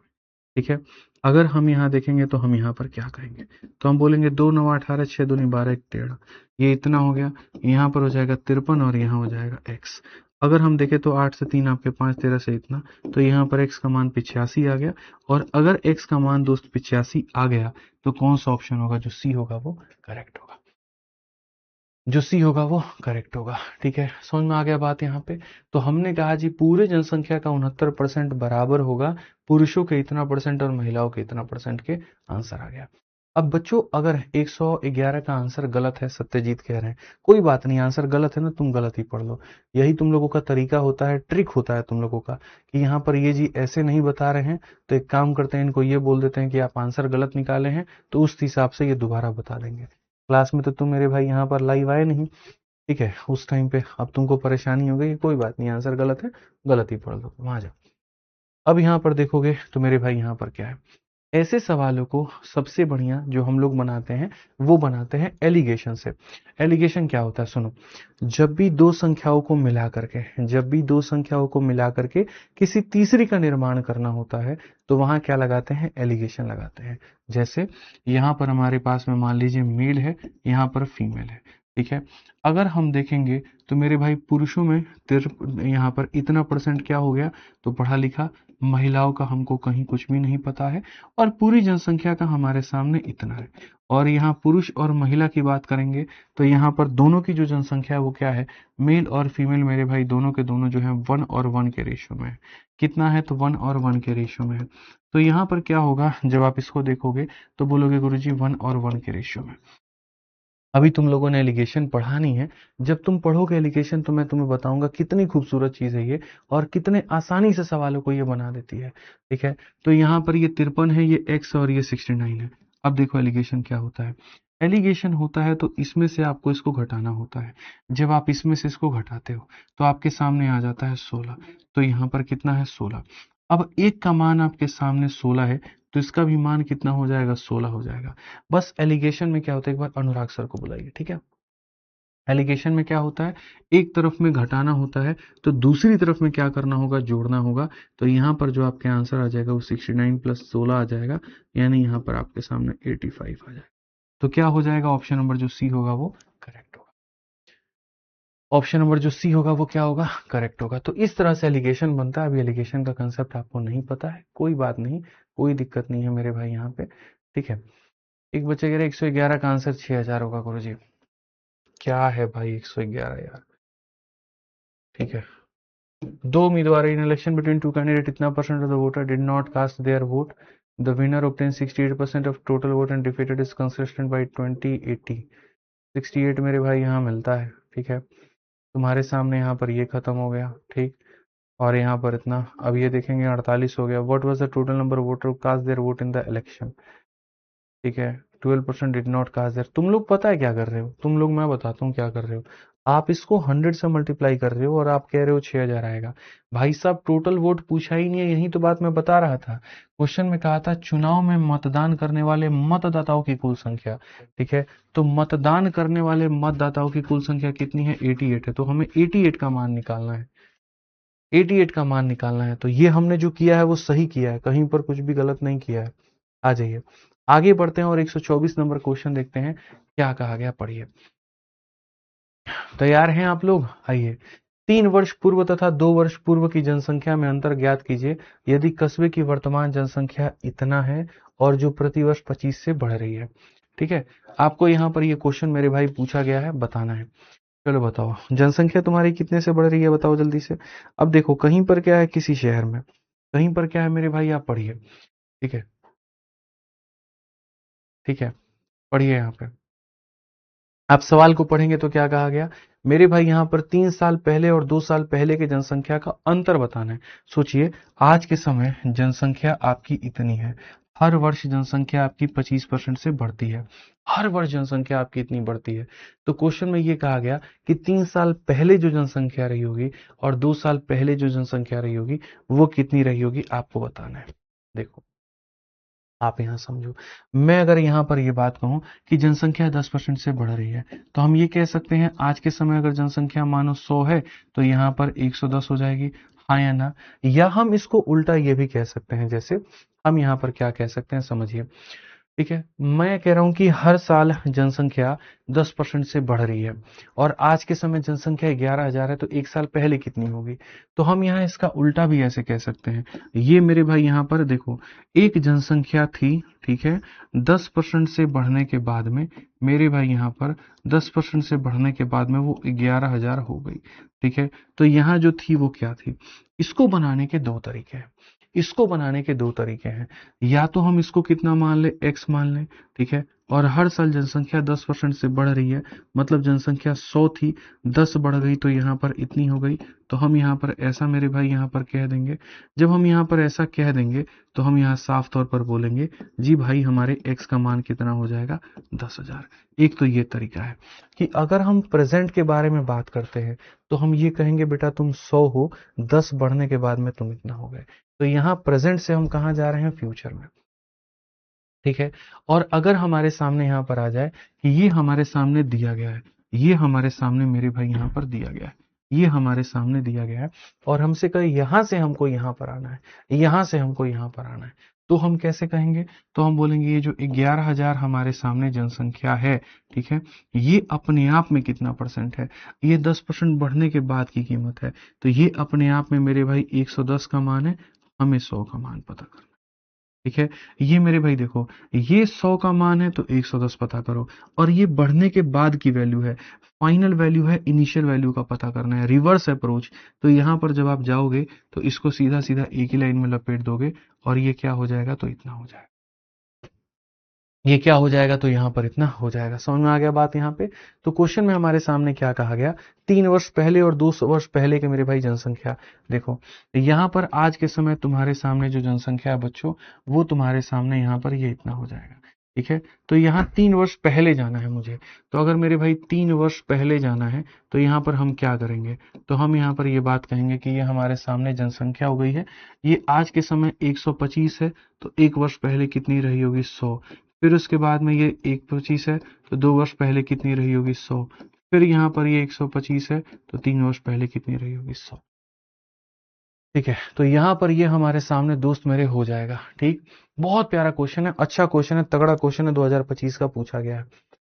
ठीक है। अगर हम यहाँ देखेंगे तो हम यहाँ पर क्या कहेंगे, तो हम बोलेंगे 2 9 18 6 दूनी 12 1 13, ये इतना हो गया, यहाँ पर हो जाएगा 53 और यहाँ हो जाएगा x। अगर हम देखें तो 8 से 3 आपके 5 13 से इतना, तो यहाँ पर x का मान 85 आ गया, और अगर x का मान दोस्त 85 आ गया तो कौन सा ऑप्शन होगा, जो सी होगा वो करेक्ट होगा, जो सी होगा वो करेक्ट होगा, ठीक है। समझ में आ गया बात यहाँ पे। तो हमने कहा जी पूरे जनसंख्या का 69% बराबर होगा पुरुषों के इतना परसेंट और महिलाओं के इतना परसेंट के, आंसर आ गया। अब बच्चों अगर 111 का आंसर गलत है, सत्यजीत कह रहे हैं, कोई बात नहीं, आंसर गलत है ना, तुम गलत ही पढ़ लो, यही तुम लोगों का तरीका होता है, ट्रिक होता है तुम लोगों का, कि यहाँ पर ये जी ऐसे नहीं बता रहे हैं तो एक काम करते हैं, इनको ये बोल देते हैं कि आप आंसर गलत निकाले हैं, तो उस हिसाब से ये दोबारा बता देंगे। क्लास में तो तुम मेरे भाई यहाँ पर लाइव आए नहीं, ठीक है, उस टाइम पे अब तुमको परेशानी हो गई, कोई बात नहीं, आंसर गलत है, गलत ही पढ़ लो, वहां जाओ। अब यहाँ पर देखोगे तो मेरे भाई यहाँ पर क्या है, ऐसे सवालों को सबसे बढ़िया जो हम लोग बनाते हैं वो बनाते हैं एलिगेशन से। एलिगेशन क्या होता है, सुनो, जब भी दो संख्याओं को मिला करके, जब भी दो संख्याओं को मिला करके किसी तीसरी का निर्माण करना होता है तो वहां क्या लगाते हैं, एलिगेशन लगाते हैं। जैसे यहाँ पर हमारे पास में मान लीजिए मेल है, यहाँ पर फीमेल है, ठीक है। अगर हम देखेंगे तो मेरे भाई पुरुषों में यहाँ पर इतना परसेंट क्या हो गया, तो पढ़ा लिखा, महिलाओं का हमको कहीं कुछ भी नहीं पता है, और पूरी जनसंख्या का हमारे सामने इतना है। और यहाँ पुरुष और महिला की बात करेंगे तो यहाँ पर दोनों की जो जनसंख्या है वो क्या है, मेल और फीमेल मेरे भाई दोनों के दोनों जो है 1 और 1 के रेशियो में है। कितना है, तो 1 और 1 के रेशियो में है। तो यहाँ पर क्या होगा, जब आप इसको देखोगे तो बोलोगे गुरुजी 1 और 1 के रेशियो में। अभी तुम लोगों ने एलिगेशन पढ़ा नहीं है, जब तुम पढ़ोगे एलिगेशन तो मैं तुम्हें बताऊंगा कितनी खूबसूरत चीज है ये, और कितने आसानी से सवालों को ये बना देती है, ठीक है। तो यहाँ पर ये 53 है, ये x और ये 69 है। अब देखो एलिगेशन क्या होता है, एलिगेशन होता है तो इसमें से आपको इसको घटाना होता है। जब आप इसमें से इसको घटाते हो तो आपके सामने आ जाता है 16, तो यहाँ पर कितना है, 16। अब एक का मान आपके सामने 16 है, तो इसका भी मान कितना हो जाएगा, 16 हो जाएगा। बस एलिगेशन में क्या होता है, एक बार अनुराग सर को बुलाइए, ठीक है। एलिगेशन में क्या होता है, एक तरफ में घटाना होता है तो दूसरी तरफ में क्या करना होगा, जोड़ना होगा। तो यहाँ पर जो आपके आंसर आ जाएगा वो 69 प्लस 16 आ जाएगा, यानी यहाँ पर आपके सामने 85 आ जाएगा। तो क्या हो जाएगा, ऑप्शन नंबर जो सी होगा वो करेक्ट होगा। ऑप्शन नंबर जो सी होगा वो क्या होगा, करेक्ट होगा। तो इस तरह से एलिगेशन बनता है। अभी एलिगेशन का कंसेप्ट आपको नहीं पता है, कोई बात नहीं, कोई दिक्कत नहीं है मेरे भाई यहाँ पे, ठीक है। एक बच्चे कह रहे 111 का आंसर 6000 होगा गुरुजी। क्या है भाई 111 यार, ठीक है, दो उम्मीदवार in election between two candidate इतना percent of the voter did not cast their vote, the winner obtain 68% of total vote and defeated is consistent by 2080। 68 मेरे भाई यहाँ मिलता है। ठीक है, तुम्हारे सामने यहाँ पर ये खत्म हो गया। ठीक, और यहाँ पर इतना, अब ये देखेंगे 48 हो गया। What was the total number voter cast their vote in the election. ठीक है, 12% डिड नॉट कास्ट देयर। तुम लोग पता है क्या कर रहे हो, तुम लोग, मैं बताता हूँ क्या कर रहे हो। आप इसको 100 से मल्टीप्लाई कर रहे हो और आप कह रहे हो 6000 आएगा। भाई साहब, टोटल वोट पूछा ही नहीं है, यही तो बात मैं बता रहा था। क्वेश्चन में कहा था चुनाव में मतदान करने वाले मतदाताओं की कुल संख्या। ठीक है, तो मतदान करने वाले मतदाताओं की कुल संख्या कितनी है, 88 है। तो हमें 88 का मान निकालना है, 88 का मान निकालना है। तो ये हमने जो किया है वो सही किया है, कहीं पर कुछ भी गलत नहीं किया है। आ जाइए आगे बढ़ते हैं और 124 नंबर क्वेश्चन देखते हैं क्या कहा गया, पढ़िए। तैयार हैं आप लोग, आइए। 3 वर्ष पूर्व तथा 2 वर्ष पूर्व की जनसंख्या में अंतर ज्ञात कीजिए यदि कस्बे की वर्तमान जनसंख्या इतना है और जो प्रतिवर्ष 25 से बढ़ रही है। ठीक है, आपको यहाँ पर ये क्वेश्चन मेरे भाई पूछा गया है, बताना है। चलो बताओ, जनसंख्या तुम्हारी कितने से बढ़ रही है, बताओ जल्दी से। अब देखो कहीं पर क्या है, किसी शहर में, कहीं पर क्या है मेरे भाई, आप पढ़िए। ठीक है, ठीक है, पढ़िए यहाँ पे। आप सवाल को पढ़ेंगे तो क्या कहा गया मेरे भाई, यहाँ पर 3 साल पहले और 2 साल पहले के जनसंख्या का अंतर बताना है। सोचिए, आज के समय जनसंख्या आपकी इतनी है, हर वर्ष जनसंख्या आपकी 25% से बढ़ती है, हर वर्ष जनसंख्या आपकी इतनी बढ़ती है। तो क्वेश्चन में ये कहा गया कि 3 साल पहले जो जनसंख्या रही होगी और 2 साल पहले जो जनसंख्या रही होगी वो कितनी रही होगी, आपको बताना है। देखो, आप यहाँ समझो, मैं अगर यहाँ पर ये बात कहूँ कि जनसंख्या 10% से बढ़ रही है, तो हम ये कह सकते हैं आज के समय अगर जनसंख्या मानो 100 है तो यहाँ पर 110 हो जाएगी, हाँ या ना। या हम इसको उल्टा ये भी कह सकते हैं, जैसे हम यहाँ पर क्या कह सकते हैं, समझिए। ठीक है, मैं कह रहा हूं कि हर साल जनसंख्या 10% से बढ़ रही है और आज के समय जनसंख्या 11,000 है, तो 1 साल पहले कितनी होगी। तो हम यहाँ इसका उल्टा भी ऐसे कह सकते हैं। ये मेरे भाई यहाँ पर देखो, एक जनसंख्या थी, ठीक है, 10% से बढ़ने के बाद में मेरे भाई यहाँ पर 10% से बढ़ने के बाद में वो 11,000 हो गई। ठीक है, तो यहाँ जो थी वो क्या थी। इसको बनाने के दो तरीके हैं, इसको बनाने के दो तरीके हैं। या तो हम इसको कितना मान ले, x मान ले। ठीक है, और हर साल जनसंख्या 10% से बढ़ रही है, मतलब जनसंख्या 100 थी, 10 बढ़ गई तो यहाँ पर इतनी हो गई। तो हम यहाँ पर ऐसा मेरे भाई यहाँ पर कह देंगे। जब हम यहाँ पर ऐसा कह देंगे तो हम यहाँ साफ तौर पर बोलेंगे जी भाई हमारे x का मान कितना हो जाएगा, 10,000। एक तो ये तरीका है कि अगर हम प्रेजेंट के बारे में बात करते हैं तो हम ये कहेंगे बेटा तुम 100 हो, 10 बढ़ने के बाद में तुम इतना हो गए। तो यहाँ प्रेजेंट से हम कहाँ जा रहे हैं, फ्यूचर में। ठीक है, और अगर हमारे सामने यहाँ पर आ जाए कि ये हमारे सामने दिया गया है, ये हमारे सामने मेरे भाई यहाँ पर दिया गया है, ये हमारे सामने दिया गया है और हमसे कहे यहां से हमको यहाँ पर आना है, यहां से हमको यहाँ पर आना है, तो हम कैसे कहेंगे। तो हम बोलेंगे ये जो 11,000 हमारे सामने जनसंख्या है, ठीक है, ये अपने आप में कितना परसेंट है, ये 10% बढ़ने के बाद की कीमत है। तो ये अपने आप में मेरे भाई 110 का मान है, हमें 100 का मान पता करना। ठीक है, ये मेरे भाई देखो, ये 100 का मान है तो 110 पता करो, और ये बढ़ने के बाद की वैल्यू है, फाइनल वैल्यू है, इनिशियल वैल्यू का पता करना है, रिवर्स अप्रोच। तो यहां पर जब आप जाओगे तो इसको सीधा सीधा एक ही लाइन में लपेट दोगे और ये क्या हो जाएगा, तो इतना हो जाएगा, ये क्या हो जाएगा, तो यहां पर इतना हो जाएगा। समझ में आ गया बात यहाँ पे। तो क्वेश्चन में हमारे सामने क्या कहा गया, 3 वर्ष पहले और 2 वर्ष पहले के मेरे भाई जनसंख्या। देखो यहाँ पर आज के समय तुम्हारे सामने जो जनसंख्या है बच्चों, वो तुम्हारे सामने यहाँ पर ये इतना हो जाएगा। ठीक है, तो यहाँ 3 वर्ष पहले जाना है मुझे। तो अगर मेरे भाई 3 वर्ष पहले जाना है तो यहाँ पर हम क्या करेंगे, तो हम यहाँ पर ये बात कहेंगे कि ये हमारे सामने जनसंख्या हो गई है, ये आज के समय 125 है, तो 1 वर्ष पहले कितनी रही होगी, 100। फिर उसके बाद में ये 125 है, तो 2 वर्ष पहले कितनी रही होगी, 100। फिर यहाँ पर ये 125 है, तो 3 वर्ष पहले कितनी रही होगी, 100। ठीक है, तो यहाँ पर ये हमारे सामने दोस्त मेरे हो जाएगा। ठीक, बहुत प्यारा क्वेश्चन है, अच्छा क्वेश्चन है, तगड़ा क्वेश्चन है, 2025 का पूछा गया है।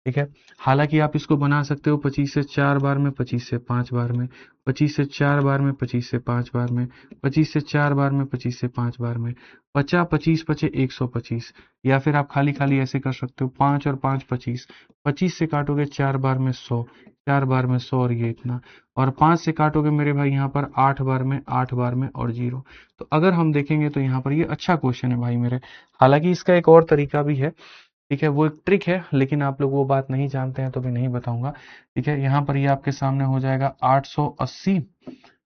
ठीक है, हालांकि आप इसको बना सकते हो 25 से 4 बार में, 25 से 5 बार में, 25 से 4 बार में, 25 से 5 बार में, 25 से 4 बार में, 25 से 5 बार में, 50 25 पचे 125। या फिर आप खाली खाली ऐसे कर सकते हो, 5 और 5 25, 25 से काटोगे 4 बार में 100, 4 बार में 100 और ये इतना, और 5 से काटोगे मेरे भाई यहाँ पर 8 बार में, 8 बार में और 0। तो अगर हम देखेंगे तो यहाँ पर ये अच्छा क्वेश्चन है भाई मेरे। हालांकि इसका एक और तरीका भी है, ठीक है, वो एक ट्रिक है, लेकिन आप लोग वो बात नहीं जानते हैं तो भी नहीं बताऊंगा। ठीक है, यहाँ पर ये आपके सामने हो जाएगा 880,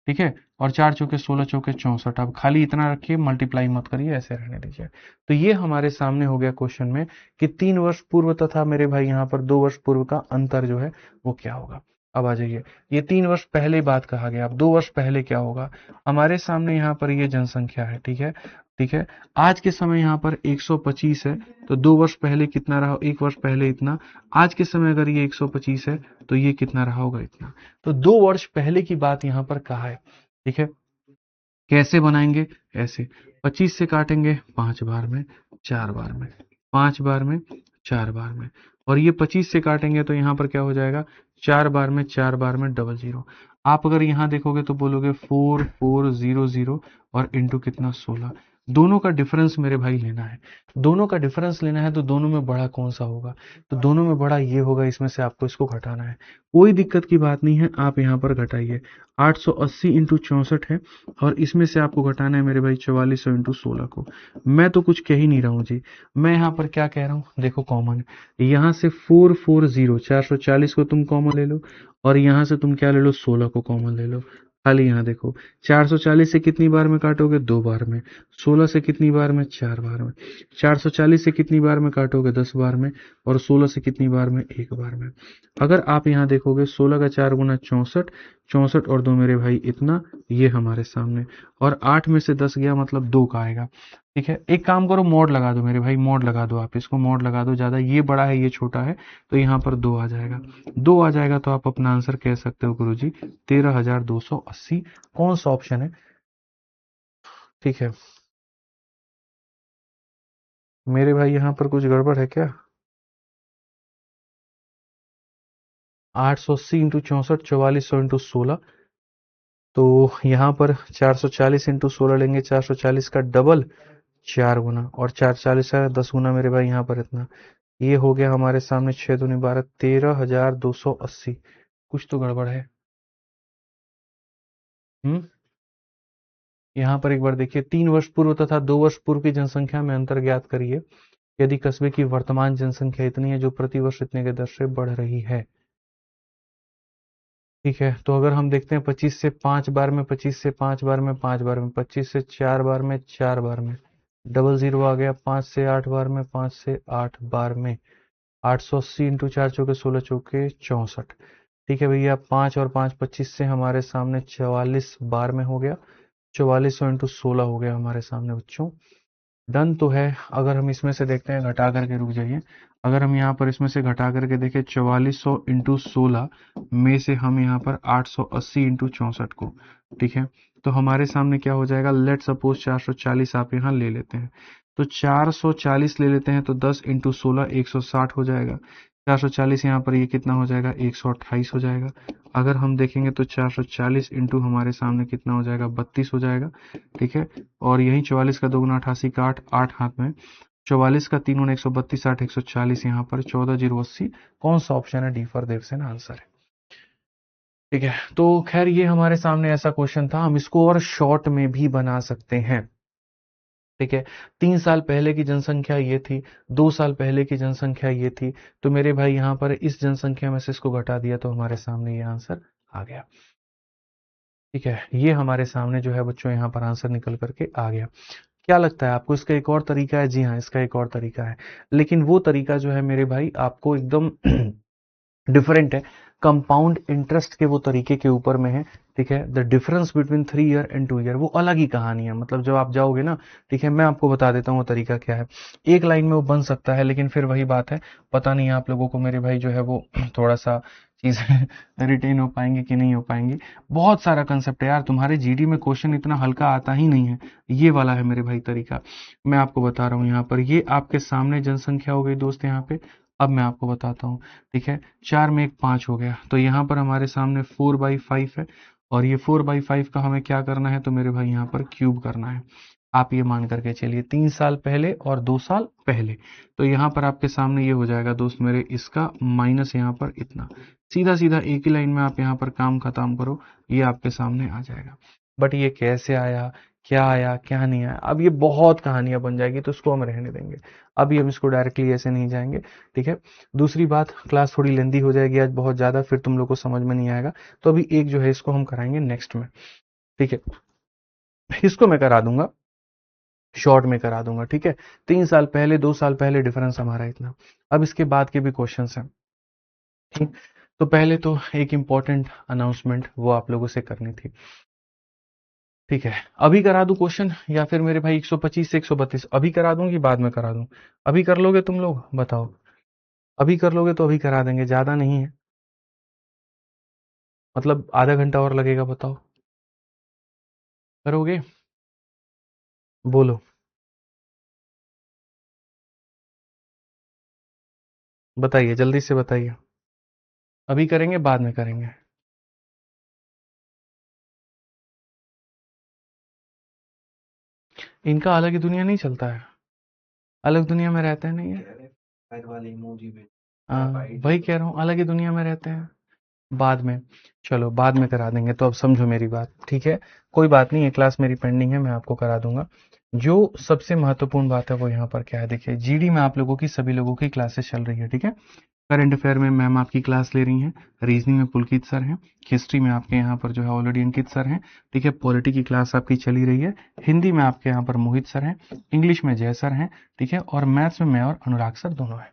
ठीक है, और 4 चौके 16, चौके 64। अब खाली इतना रखिए, मल्टीप्लाई मत करिए, ऐसे रहने दीजिए। तो ये हमारे सामने हो गया क्वेश्चन में कि 3 वर्ष पूर्व तथा मेरे भाई यहाँ पर 2 वर्ष पूर्व का अंतर जो है वो क्या होगा। अब आ जाइए, ये 3 वर्ष पहले बात कहा गया, अब 2 वर्ष पहले क्या होगा। हमारे सामने यहाँ पर ये जनसंख्या है, ठीक है, ठीक है। आज के समय यहाँ पर 125 है, तो 2 वर्ष पहले कितना रहा, 1 वर्ष पहले इतना। आज के समय अगर ये 125 है तो ये कितना रहा होगा, इतना। तो 2 वर्ष पहले की बात यहाँ पर कहा है, ठीक है। कैसे बनाएंगे, ऐसे 25 से काटेंगे 5 बार में, 4 बार में, 5 बार में, 4 बार में, और ये 25 से काटेंगे तो यहाँ पर क्या हो जाएगा, 4 बार में, 4 बार में, डबल जीरो। आप अगर यहाँ देखोगे तो बोलोगे 4400 और इंटू कितना, 16। दोनों का डिफरेंस मेरे भाई लेना है, दोनों का डिफरेंस लेना है, तो दोनों में बड़ा कौन सा होगा, तो दोनों में बड़ा ये होगा, इसमें से आपको इसको घटाना है। कोई दिक्कत की बात नहीं है, आप यहाँ पर घटाइए। 880 इंटू 64 है, और इसमें से आपको घटाना है मेरे भाई 4400 इंटू 16 को। मैं तो कुछ कह ही नहीं रहा हूँ जी, मैं यहाँ पर क्या कह रहा हूँ, देखो कॉमन, यहाँ से 440, 440 को तुम कॉमन ले लो, और यहाँ से तुम क्या ले लो, 16 को कॉमन ले लो। खाली यहाँ देखो, 440 से कितनी बार में काटोगे, 2 बार में। 16 से कितनी बार में, 4 बार में। 440 से कितनी बार में काटोगे, 10 बार में, और 16 से कितनी बार में, 1 बार में। अगर आप यहाँ देखोगे 16 का 4 गुना 64, 64 और 2 मेरे भाई इतना, ये हमारे सामने, और 8 में से 10 गया मतलब 2 का आएगा। ठीक है, एक काम करो, मोड लगा दो मेरे भाई, मोड लगा दो, आप इसको मोड लगा दो, ज्यादा ये बड़ा है ये छोटा है, तो यहाँ पर 2 आ जाएगा। 2 आ जाएगा तो आप अपना आंसर कह सकते हो गुरुजी 13,280। कौन सा ऑप्शन है, ठीक है। मेरे भाई यहाँ पर कुछ गड़बड़ है क्या, 880 इंटू 64, 4400 इंटू 16, तो यहाँ पर 440 इंटू 16 लेंगे, 440 का डबल 4 गुना, और 440 का 10 गुना मेरे भाई यहाँ पर इतना। ये हो गया हमारे सामने 6 दूनी 12, 13,280। कुछ तो गड़बड़ है। हम्म, यहाँ पर एक बार देखिए, 3 वर्ष पूर्व तथा 2 वर्ष पूर्व की जनसंख्या में अंतर ज्ञात करिए यदि कस्बे की वर्तमान जनसंख्या इतनी है जो प्रति वर्ष इतने के दर से बढ़ रही है। ठीक है, तो अगर हम देखते हैं 25 से 5 बार में, 25 से 5 बार में, 5 बार में, 25 से 4 बार में, 4 बार में, डबल जीरो आ गया। 5 से 8 बार में, 5 से 8 बार में, 880 इंटू 4 चौके 16 चौके 64। ठीक है भैया, 5 और 5 25 से हमारे सामने 44 बार में हो गया, 4400 इंटू 16 हो गया हमारे सामने बच्चों। डन तो है। अगर हम इसमें से देखते हैं, घटा करके, रुक जाइए, अगर हम यहाँ पर इसमें से घटा करके देखें 4400 इंटू 16 में से हम यहाँ पर 880 इंटू 64 को, ठीक है, तो हमारे सामने क्या हो जाएगा, लेट सपोज 440 आप यहाँ ले लेते हैं, तो 440 ले लेते हैं, तो 10 इंटू 16 160 हो जाएगा। 440 यहाँ पर ये कितना हो जाएगा, 128 हो जाएगा। अगर हम देखेंगे तो 440 इंटू हमारे सामने कितना हो जाएगा, 32 हो जाएगा। ठीक है, और यही 44 का 2 गुना 88 का 8, 8 हाथ में, 44 का 3 गुना 132, 8 140, यहाँ पर 14,080। कौन सा ऑप्शन है, डी फॉर देवसेना आंसर है। ठीक है, तो खैर ये हमारे सामने ऐसा क्वेश्चन था, हम इसको और शॉर्ट में भी बना सकते हैं। ठीक है, 3 साल पहले की जनसंख्या ये थी, 2 साल पहले की जनसंख्या ये थी, तो मेरे भाई यहाँ पर इस जनसंख्या में से इसको घटा दिया तो हमारे सामने ये आंसर आ गया। ठीक है, ये हमारे सामने जो है बच्चों यहाँ पर आंसर निकल करके आ गया। क्या लगता है आपको, इसका एक और तरीका है, जी हाँ इसका एक और तरीका है, लेकिन वो तरीका जो है मेरे भाई आपको एकदम डिफरेंट है, कंपाउंड इंटरेस्ट के वो तरीके के ऊपर में है। ठीक है, the difference between 3 year and 2 year, वो अलग ही कहानी है, मतलब जब आप जाओगे ना, ठीक है, मैं आपको बता देता हूँ वो तरीका क्या है। एक लाइन में वो बन सकता है, लेकिन फिर वही बात है, पता नहीं आप लोगों को मेरे भाई जो है वो थोड़ा सा चीजें रिटेन हो पाएंगे कि नहीं हो पाएंगी। बहुत सारा कंसेप्ट है यार, तुम्हारे जीडी में क्वेश्चन इतना हल्का आता ही नहीं है। ये वाला है मेरे भाई तरीका, मैं आपको बता रहा हूँ। यहाँ पर ये आपके सामने जनसंख्या हो गई दोस्त, यहाँ पे अब मैं आपको बताता हूँ। ठीक है, 4 में 1 5 हो गया, तो यहाँ पर हमारे सामने 4/5 है, और ये 4/5 का हमें क्या करना है, तो मेरे भाई यहाँ पर क्यूब करना है। आप ये मान करके चलिए 3 साल पहले और 2 साल पहले। तो यहाँ पर आपके सामने ये हो जाएगा दोस्त मेरे, इसका माइनस यहाँ पर इतना, सीधा सीधा एक ही लाइन में आप यहाँ पर काम खत्म करो, ये आपके सामने आ जाएगा। बट ये कैसे आया क्या नहीं आया, अब ये बहुत कहानियां बन जाएगी, तो इसको हम रहने देंगे। अभी हम इसको डायरेक्टली ऐसे नहीं जाएंगे, ठीक है। दूसरी बात, क्लास थोड़ी लेंदी हो जाएगी आज बहुत ज्यादा, फिर तुम लोग को समझ में नहीं आएगा। तो अभी एक जो है इसको हम कराएंगे नेक्स्ट में, ठीक है। इसको मैं करा दूंगा, शॉर्ट में करा दूंगा, ठीक है। 3 साल पहले 2 साल पहले डिफरेंस हमारा इतना। अब इसके बाद के भी क्वेश्चन हैं, ठीक। तो पहले तो एक इंपॉर्टेंट अनाउंसमेंट वो आप लोगों से करनी थी, ठीक है। अभी करा दूं क्वेश्चन या फिर मेरे भाई 125 से 132 अभी करा दूं कि बाद में करा दूं? अभी कर लोगे तुम लोग, बताओ। अभी कर लोगे तो अभी करा देंगे, ज्यादा नहीं है, मतलब आधा घंटा और लगेगा, बताओ करोगे? बोलो, बताइए जल्दी से बताइए। अभी करेंगे बाद में करेंगे? इनका अलग ही दुनिया नहीं चलता है, अलग दुनिया में रहते हैं, नहीं है? हाँ वही कह रहा हूँ, अलग ही दुनिया में रहते हैं। बाद में, चलो बाद में करा देंगे। तो अब समझो मेरी बात, ठीक है। कोई बात नहीं, ये क्लास मेरी पेंडिंग है, मैं आपको करा दूंगा। जो सबसे महत्वपूर्ण बात है वो यहाँ पर क्या है, देखिए जीडी में आप लोगों की सभी लोगों की क्लासेस चल रही है, ठीक है। करंट अफेयर में मैम आपकी क्लास ले रही हैं, रीजनिंग में पुलकित सर हैं, हिस्ट्री में आपके यहाँ पर जो है ऑलरेडी अंकित सर हैं, ठीक है। पॉलिटी की क्लास आपकी चली रही है, हिंदी में आपके यहाँ पर मोहित सर हैं, इंग्लिश में जय सर हैं, ठीक है। और मैथ्स में मैं और अनुराग सर दोनों हैं,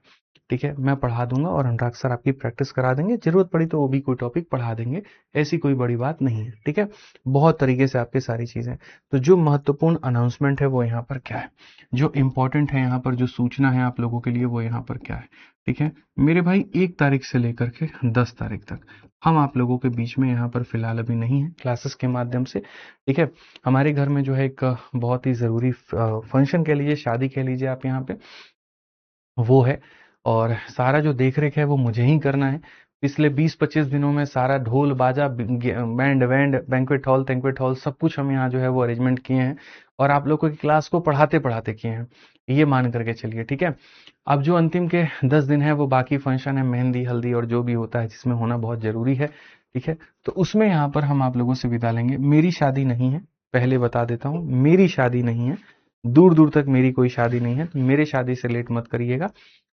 ठीक है। मैं पढ़ा दूंगा और अनुराग सर आपकी प्रैक्टिस करा देंगे, जरूरत पड़ी तो वो भी कोई टॉपिक पढ़ा देंगे, ऐसी कोई बड़ी बात नहीं है, ठीक है। बहुत तरीके से आपकी सारी चीजें। तो जो महत्वपूर्ण अनाउंसमेंट है वो यहाँ पर क्या है, जो इंपॉर्टेंट है यहाँ पर, जो सूचना है आप लोगों के लिए वो यहाँ पर क्या है, ठीक है। मेरे भाई 1 तारीख से लेकर के 10 तारीख तक हम आप लोगों के बीच में यहाँ पर फिलहाल अभी नहीं है क्लासेस के माध्यम से, ठीक है। हमारे घर में जो है एक बहुत ही जरूरी फंक्शन कह लीजिए, शादी कह लीजिए आप यहाँ पे, वो है। और सारा जो देख रेख है वो मुझे ही करना है। पिछले 20-25 दिनों में सारा ढोल बाजा बैंड वैंड बैंक्वेट हॉल तैंक्वेट हॉल सब कुछ हम यहाँ जो है वो अरेंजमेंट किए हैं, और आप लोगों की क्लास को पढ़ाते पढ़ाते किए हैं, ये मान करके चलिए, ठीक है। अब जो अंतिम के 10 दिन है वो बाकी फंक्शन है, मेहंदी हल्दी और जो भी होता है जिसमें होना बहुत जरूरी है, ठीक है। तो उसमें यहाँ पर हम आप लोगों से विदा लेंगे। मेरी शादी नहीं है, पहले बता देता हूँ, मेरी शादी नहीं है, दूर दूर तक मेरी कोई शादी नहीं है, तो मेरे शादी से लेट मत करिएगा,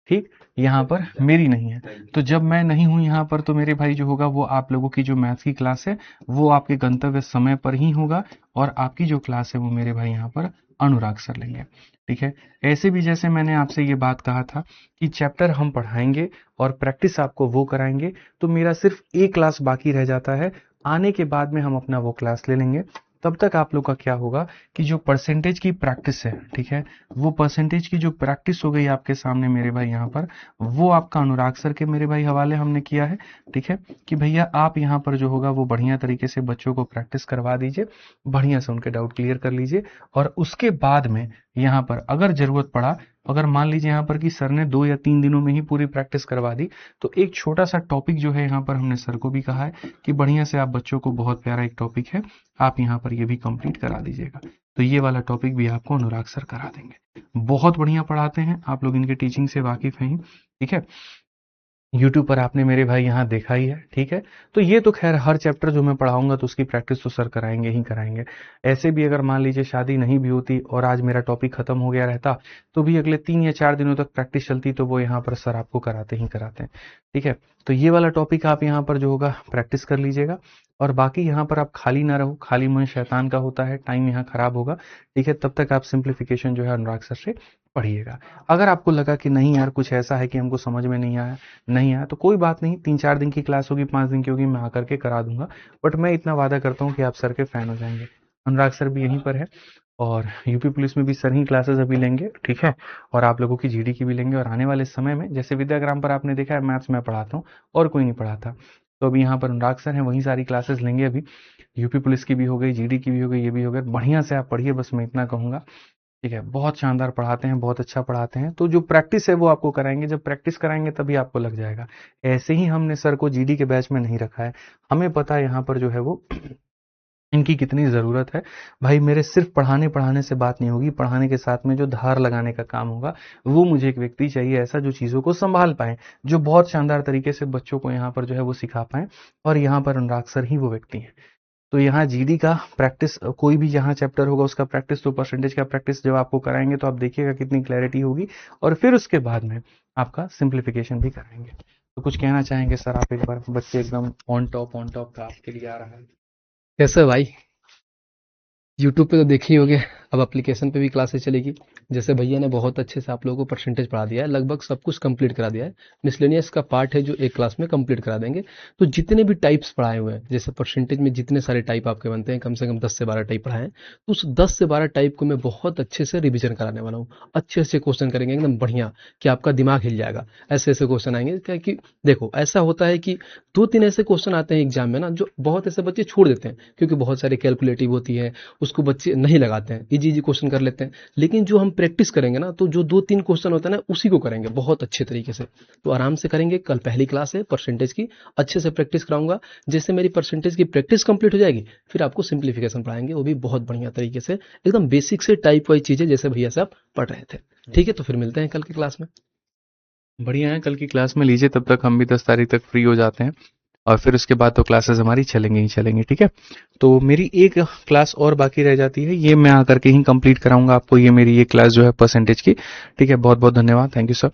ठीक। यहाँ पर मेरी नहीं है, तो जब मैं नहीं हूं यहाँ पर तो मेरे भाई जो होगा वो आप लोगों की जो मैथ्स की क्लास है वो आपके गंतव्य समय पर ही होगा, और आपकी जो क्लास है वो मेरे भाई यहाँ पर अनुराग सर लेंगे, ठीक है। ऐसे भी जैसे मैंने आपसे ये बात कहा था कि चैप्टर हम पढ़ाएंगे और प्रैक्टिस आपको वो कराएंगे, तो मेरा सिर्फ एक क्लास बाकी रह जाता है, आने के बाद में हम अपना वो क्लास ले लेंगे। तब तक आप लोग का क्या होगा कि जो परसेंटेज की प्रैक्टिस है, ठीक है, वो परसेंटेज की जो प्रैक्टिस हो गई आपके सामने मेरे भाई यहाँ पर, वो आपका अनुराग सर के मेरे भाई हवाले हमने किया है, ठीक है। कि भैया आप यहाँ पर जो होगा वो बढ़िया तरीके से बच्चों को प्रैक्टिस करवा दीजिए, बढ़िया से उनके डाउट क्लियर कर लीजिए, और उसके बाद में यहाँ पर अगर जरूरत पड़ा, अगर मान लीजिए यहाँ पर कि सर ने 2 या 3 दिनों में ही पूरी प्रैक्टिस करवा दी, तो एक छोटा सा टॉपिक जो है यहाँ पर हमने सर को भी कहा है कि बढ़िया से आप बच्चों को, बहुत प्यारा एक टॉपिक है, आप यहाँ पर ये भी कंप्लीट करा दीजिएगा। तो ये वाला टॉपिक भी आपको अनुराग सर करा देंगे, बहुत बढ़िया पढ़ाते हैं, आप लोग इनके टीचिंग से वाकिफ हैं, ठीक है। यूट्यूब पर आपने मेरे भाई यहाँ देखा ही है, ठीक है। तो ये तो खैर हर चैप्टर जो मैं पढ़ाऊंगा तो उसकी प्रैक्टिस तो सर कराएंगे ही कराएंगे। ऐसे भी अगर मान लीजिए शादी नहीं भी होती और आज मेरा टॉपिक खत्म हो गया रहता, तो भी अगले 3 या 4 दिनों तक प्रैक्टिस चलती, तो वो यहाँ पर सर आपको कराते ही कराते हैं, ठीक है। तो ये वाला टॉपिक आप यहाँ पर जो होगा प्रैक्टिस कर लीजिएगा, और बाकी यहाँ पर आप खाली ना रहो, खाली मन शैतान का होता है, टाइम यहाँ खराब होगा, ठीक है। तब तक आप सिंप्लीफिकेशन जो है अनुराग सर से पढ़िएगा। अगर आपको लगा कि नहीं यार कुछ ऐसा है कि हमको समझ में नहीं आया तो कोई बात नहीं, 3-4 दिन की क्लास होगी, 5 दिन की होगी, मैं आकर के करा दूंगा। बट मैं इतना वादा करता हूँ कि आप सर के फैन हो जाएंगे। अनुराग सर भी यहीं पर है, और यूपी पुलिस में भी सर ही क्लासेस अभी लेंगे, ठीक है। और आप लोगों की जीडी की भी लेंगे, और आने वाले समय में जैसे विद्याग्राम पर आपने देखा है मैथ्स मैं पढ़ाता हूँ और कोई नहीं पढ़ाता, तो अभी यहाँ पर अनुराग सर हैं, वही सारी क्लासेस लेंगे अभी। यूपी पुलिस की भी हो गई, जीडी की भी हो गई, ये भी हो गई, बढ़िया से आप पढ़िए, बस मैं इतना कहूंगा, ठीक है। बहुत शानदार पढ़ाते हैं, बहुत अच्छा पढ़ाते हैं, तो जो प्रैक्टिस है वो आपको कराएंगे, जब प्रैक्टिस कराएंगे तभी आपको लग जाएगा। ऐसे ही हमने सर को जीडी के बैच में नहीं रखा है, हमें पता है यहाँ पर जो है वो इनकी कितनी ज़रूरत है। भाई मेरे सिर्फ पढ़ाने पढ़ाने से बात नहीं होगी, पढ़ाने के साथ में जो धार लगाने का काम होगा, वो मुझे एक व्यक्ति चाहिए ऐसा जो चीज़ों को संभाल पाए, जो बहुत शानदार तरीके से बच्चों को यहाँ पर जो है वो सिखा पाए। और यहाँ पर अनुराग सर ही वो व्यक्ति हैं। तो यहाँ जीडी का प्रैक्टिस, कोई भी यहाँ चैप्टर होगा उसका प्रैक्टिस, तो परसेंटेज का प्रैक्टिस जब आपको कराएंगे तो आप देखिएगा कितनी क्लैरिटी होगी। और फिर उसके बाद में आपका सिंप्लीफिकेशन भी कराएंगे। तो कुछ कहना चाहेंगे सर आप एक बार? बच्चे एकदम ऑन टॉप का आपके लिए आ रहा है। कैसे भाई? यूट्यूब पे तो देखे ही होगे, अब एप्लीकेशन पे भी क्लासेस चलेगी। जैसे भैया ने बहुत अच्छे से आप लोगों को परसेंटेज पढ़ा दिया है, लगभग सब कुछ कंप्लीट करा दिया है। मिसलेनियस का पार्ट है जो एक क्लास में कंप्लीट करा देंगे। तो जितने भी टाइप्स पढ़ाए हुए हैं, जैसे परसेंटेज में जितने सारे टाइप आपके बनते हैं, कम से कम 10 से 12 टाइप पढ़ाए हैं, तो उस 10 से 12 टाइप को मैं बहुत अच्छे से रिविजन कराने वाला हूँ। अच्छे अच्छे क्वेश्चन करेंगे एकदम बढ़िया, कि आपका दिमाग हिल जाएगा। ऐसे ऐसे क्वेश्चन आएंगे, क्या कि देखो ऐसा होता है कि 2-3 ऐसे क्वेश्चन आते हैं एग्जाम में ना, जो बहुत ऐसे बच्चे छोड़ देते हैं, क्योंकि बहुत सारी कैलकुलेटिव होती है, उसको बच्चे नहीं लगाते हैं, इजी इजी क्वेश्चन कर लेते हैं। लेकिन जो हम प्रैक्टिस करेंगे ना, तो जो 2-3 क्वेश्चन होता है ना, उसी को करेंगे बहुत अच्छे तरीके से। तो आराम से करेंगे। कल पहली क्लास है परसेंटेज की, अच्छे से प्रैक्टिस कराऊंगा। जैसे मेरी परसेंटेज की प्रैक्टिस कंप्लीट हो जाएगी, फिर आपको सिंप्लीफिकेशन पढ़ाएंगे, वो भी बहुत बढ़िया तरीके से, एकदम बेसिक से टाइप वाइज चीजें, जैसे भैया से आप पढ़ रहे थे। ठीक है, तो फिर मिलते हैं कल की क्लास में। बढ़िया है, कल की क्लास में लीजिए, तब तक हम भी 10 तारीख तक फ्री हो जाते हैं। और फिर उसके बाद तो क्लासेस हमारी चलेंगी ही चलेंगी, ठीक है। तो मेरी एक क्लास और बाकी रह जाती है, ये मैं आकर के ही कंप्लीट कराऊंगा आपको, ये मेरी ये क्लास जो है परसेंटेज की। ठीक है, बहुत बहुत धन्यवाद, थैंक यू सर।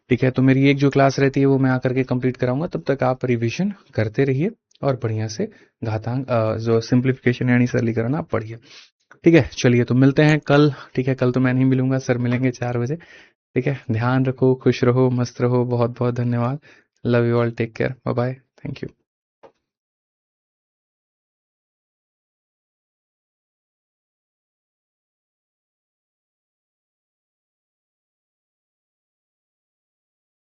ठीक है, तो मेरी एक जो क्लास रहती है वो मैं आकर के कंप्लीट कराऊंगा, तब तक आप रिवीजन करते रहिए और बढ़िया से घातांक जो सिंप्लीफिकेशन यानी सरलीकरण आप पढ़िए। ठीक है, चलिए तो मिलते हैं कल। ठीक है, कल तो मैं नहीं मिलूंगा सर, मिलेंगे 4 बजे। ठीक है, ध्यान रखो, खुश रहो, मस्त रहो, बहुत बहुत धन्यवाद। Love you all, take care, bye bye, thank you.